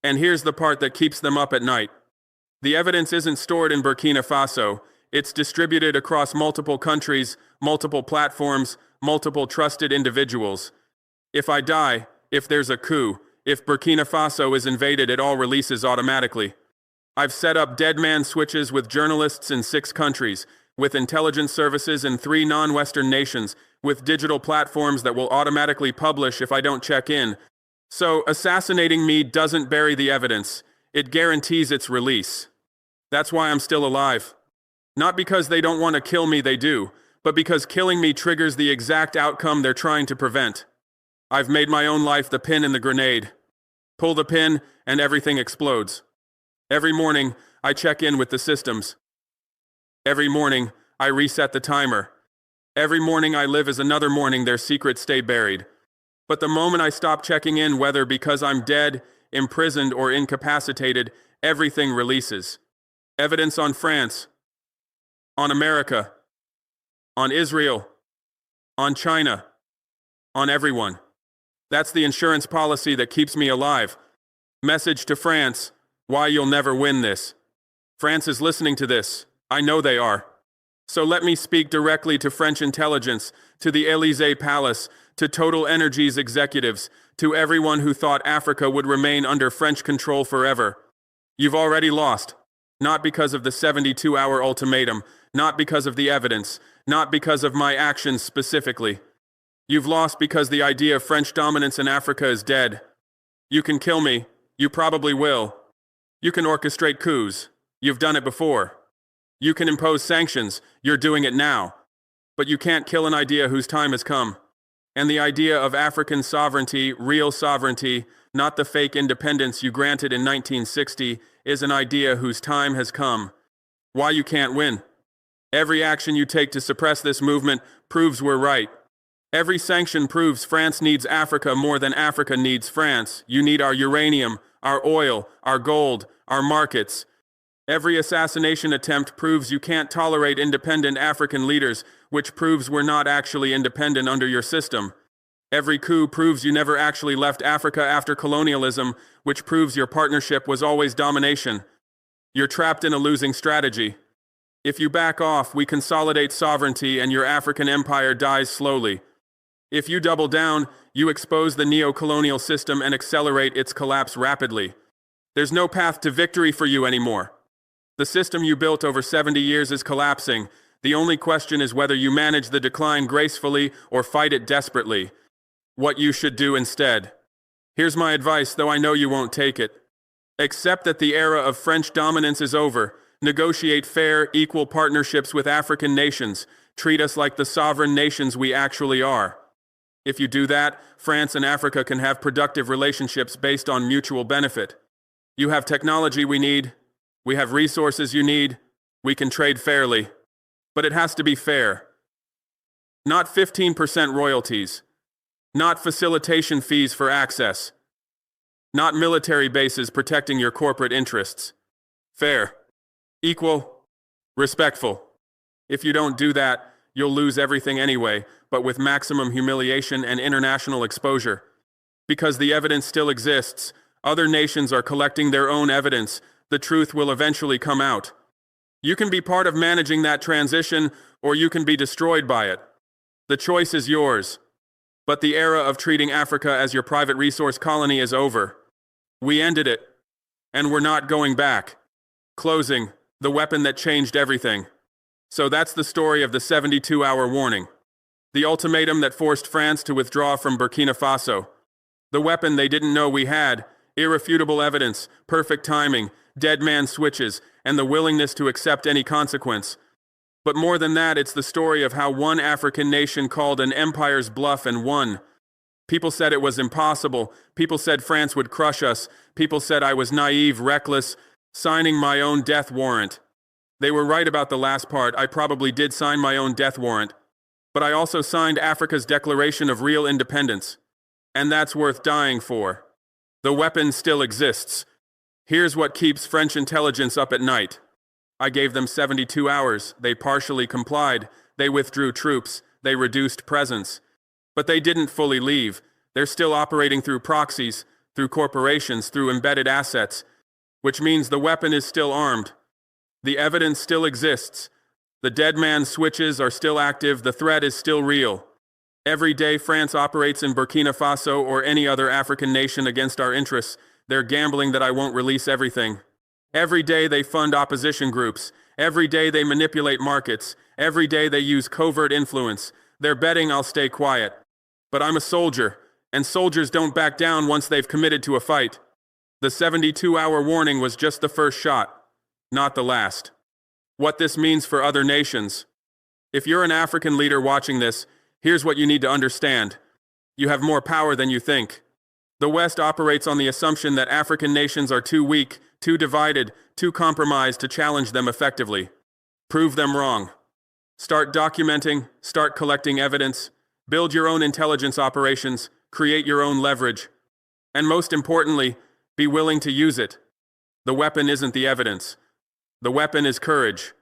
And here's the part that keeps them up at night. The evidence isn't stored in Burkina Faso. It's distributed across multiple countries, multiple platforms, multiple trusted individuals. If I die, if there's a coup, if Burkina Faso is invaded, it all releases automatically. I've set up dead man switches with journalists in 6 countries, with intelligence services in 3 non-Western nations, with digital platforms that will automatically publish if I don't check in. So, assassinating me doesn't bury the evidence. It guarantees its release. That's why I'm still alive. Not because they don't want to kill me, they do, but because killing me triggers the exact outcome they're trying to prevent. I've made my own life the pin in the grenade. Pull the pin, and everything explodes. Every morning, I check in with the systems. Every morning, I reset the timer. Every morning I live as another morning their secrets stay buried. But the moment I stop checking in, whether because I'm dead, imprisoned, or incapacitated, everything releases. Evidence on France, on America, on Israel, on China, on everyone. That's the insurance policy that keeps me alive. Message to France, why you'll never win this. France is listening to this. I know they are. So let me speak directly to French intelligence, to the Élysée Palace, to Total Energies executives, to everyone who thought Africa would remain under French control forever. You've already lost. Not because of the 72-hour ultimatum, not because of the evidence, not because of my actions specifically. You've lost because the idea of French dominance in Africa is dead. You can kill me. You probably will. You can orchestrate coups. You've done it before. You can impose sanctions. You're doing it now. But you can't kill an idea whose time has come. And the idea of African sovereignty, real sovereignty, not the fake independence you granted in 1960, is an idea whose time has come. Why you can't win. Every action you take to suppress this movement proves we're right. Every sanction proves France needs Africa more than Africa needs France. You need our uranium, our oil, our gold, our markets. Every assassination attempt proves you can't tolerate independent African leaders, which proves we're not actually independent under your system. Every coup proves you never actually left Africa after colonialism, which proves your partnership was always domination. You're trapped in a losing strategy. If you back off, we consolidate sovereignty and your African empire dies slowly. If you double down, you expose the neo-colonial system and accelerate its collapse rapidly. There's no path to victory for you anymore. The system you built over 70 years is collapsing. The only question is whether you manage the decline gracefully or fight it desperately. What you should do instead. Here's my advice, though I know you won't take it. Accept that the era of French dominance is over. Negotiate fair, equal partnerships with African nations. Treat us like the sovereign nations we actually are. If you do that, France and Africa can have productive relationships based on mutual benefit. You have technology we need. We have resources you need. We can trade fairly. But it has to be fair. Not 15% royalties. Not facilitation fees for access. Not military bases protecting your corporate interests. Fair. Equal. Respectful. If you don't do that, you'll lose everything anyway, but with maximum humiliation and international exposure. Because the evidence still exists, other nations are collecting their own evidence, the truth will eventually come out. You can be part of managing that transition, or you can be destroyed by it. The choice is yours. But the era of treating Africa as your private resource colony is over. We ended it. And we're not going back. Closing, the weapon that changed everything. So that's the story of the 72-hour warning. The ultimatum that forced France to withdraw from Burkina Faso. The weapon they didn't know we had, irrefutable evidence, perfect timing, dead man switches, and the willingness to accept any consequence. But more than that, it's the story of how one African nation called an empire's bluff and won. People said it was impossible. People said France would crush us. People said I was naive, reckless, signing my own death warrant. They were right about the last part. I probably did sign my own death warrant. But I also signed Africa's Declaration of Real Independence. And that's worth dying for. The weapon still exists. Here's what keeps French intelligence up at night. I gave them 72 hours. They partially complied. They withdrew troops. They reduced presence. But they didn't fully leave. They're still operating through proxies, through corporations, through embedded assets, which means the weapon is still armed. The evidence still exists. The dead man switches are still active. The threat is still real. Every day France operates in Burkina Faso or any other African nation against our interests. They're gambling that I won't release everything. Every day they fund opposition groups. Every day they manipulate markets. Every day they use covert influence. They're betting I'll stay quiet. But I'm a soldier, and soldiers don't back down once they've committed to a fight. The 72-hour warning was just the first shot, not the last. What this means for other nations. If you're an African leader watching this, here's what you need to understand. You have more power than you think. The West operates on the assumption that African nations are too weak, too divided, too compromised to challenge them effectively. Prove them wrong. Start documenting, start collecting evidence, build your own intelligence operations, create your own leverage, and most importantly, be willing to use it. The weapon isn't the evidence. The weapon is courage.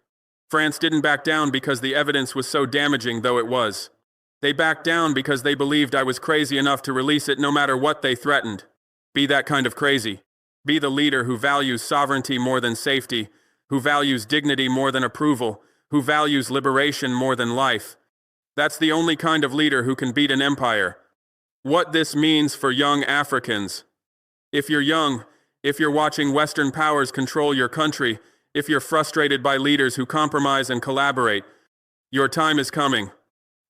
France didn't back down because the evidence was so damaging, though it was. They backed down because they believed I was crazy enough to release it no matter what they threatened. Be that kind of crazy. Be the leader who values sovereignty more than safety, who values dignity more than approval, who values liberation more than life. That's the only kind of leader who can beat an empire. What this means for young Africans. If you're young, if you're watching Western powers control your country, if you're frustrated by leaders who compromise and collaborate, your time is coming.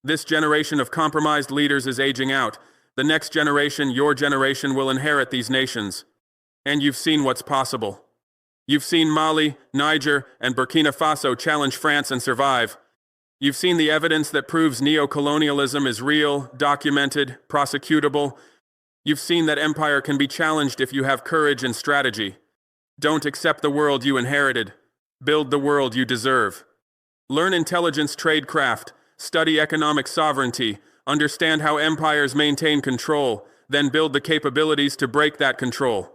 This generation of compromised leaders is aging out. The next generation, your generation, will inherit these nations. And you've seen what's possible. You've seen Mali, Niger, and Burkina Faso challenge France and survive. You've seen the evidence that proves neo-colonialism is real, documented, prosecutable. You've seen that empire can be challenged if you have courage and strategy. Don't accept the world you inherited. Build the world you deserve. Learn intelligence tradecraft. Study economic sovereignty, understand how empires maintain control, then build the capabilities to break that control.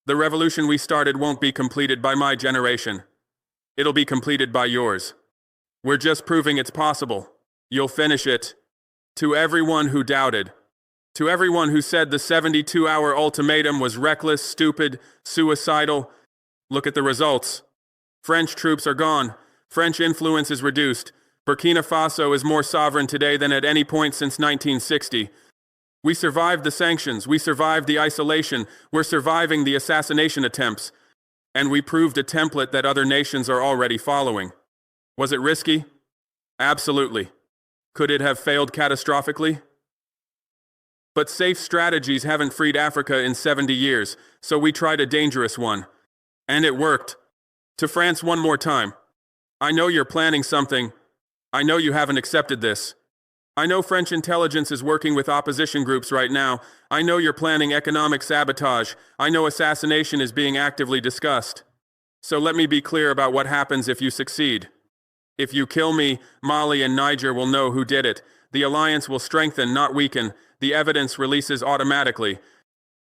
The revolution we started won't be completed by my generation. It'll be completed by yours. We're just proving it's possible. You'll finish it. To everyone who doubted, to everyone who said the 72-hour ultimatum was reckless, stupid, suicidal, look at the results. French troops are gone. French influence is reduced. Burkina Faso is more sovereign today than at any point since 1960. We survived the sanctions, we survived the isolation, we're surviving the assassination attempts, and we proved a template that other nations are already following. Was it risky? Absolutely. Could it have failed catastrophically? But safe strategies haven't freed Africa in 70 years, so we tried a dangerous one. And it worked. To France one more time. I know you're planning something. I know you haven't accepted this. I know French intelligence is working with opposition groups right now. I know you're planning economic sabotage. I know assassination is being actively discussed. So let me be clear about what happens if you succeed. If you kill me, Mali and Niger will know who did it. The alliance will strengthen, not weaken. The evidence releases automatically.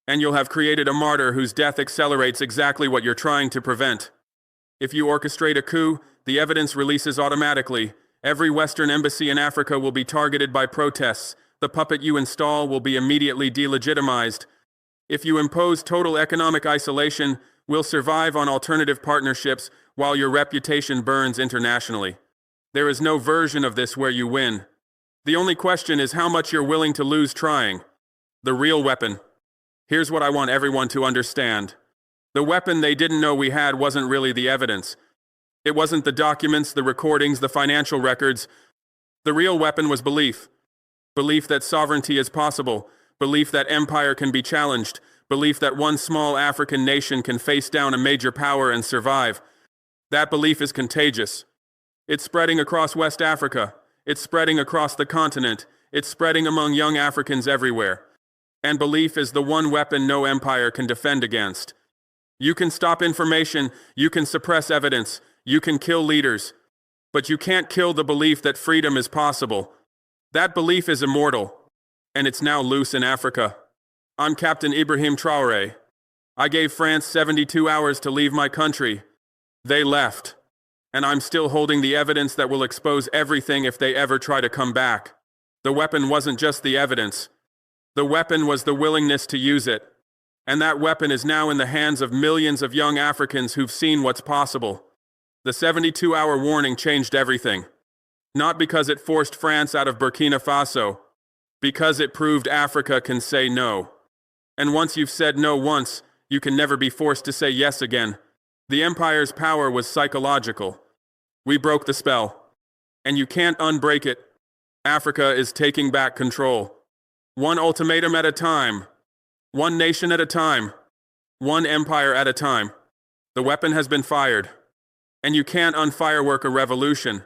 And you'll have created a martyr whose death accelerates exactly what you're trying to prevent. If you orchestrate a coup, the evidence releases automatically. Every Western embassy in Africa will be targeted by protests. The puppet you install will be immediately delegitimized. If you impose total economic isolation, we'll survive on alternative partnerships while your reputation burns internationally. There is no version of this where you win. The only question is how much you're willing to lose trying. The real weapon. Here's what I want everyone to understand. The weapon they didn't know we had wasn't really the evidence. It wasn't the documents, the recordings, the financial records. The real weapon was belief. Belief that sovereignty is possible. Belief that empire can be challenged. Belief that one small African nation can face down a major power and survive. That belief is contagious. It's spreading across West Africa. It's spreading across the continent. It's spreading among young Africans everywhere. And belief is the one weapon no empire can defend against. You can stop information, you can suppress evidence, you can kill leaders, but you can't kill the belief that freedom is possible. That belief is immortal, and it's now loose in Africa. I'm Captain Ibrahim Traoré. I gave France 72 hours to leave my country. They left, and I'm still holding the evidence that will expose everything if they ever try to come back. The weapon wasn't just the evidence. The weapon was the willingness to use it. And that weapon is now in the hands of millions of young Africans who've seen what's possible. The 72-hour warning changed everything. Not because it forced France out of Burkina Faso, because it proved Africa can say no. And once you've said no once, you can never be forced to say yes again. The empire's power was psychological. We broke the spell. And you can't unbreak it. Africa is taking back control. One ultimatum at a time. One nation at a time. One empire at a time. The weapon has been fired. And you can't unfirework a revolution.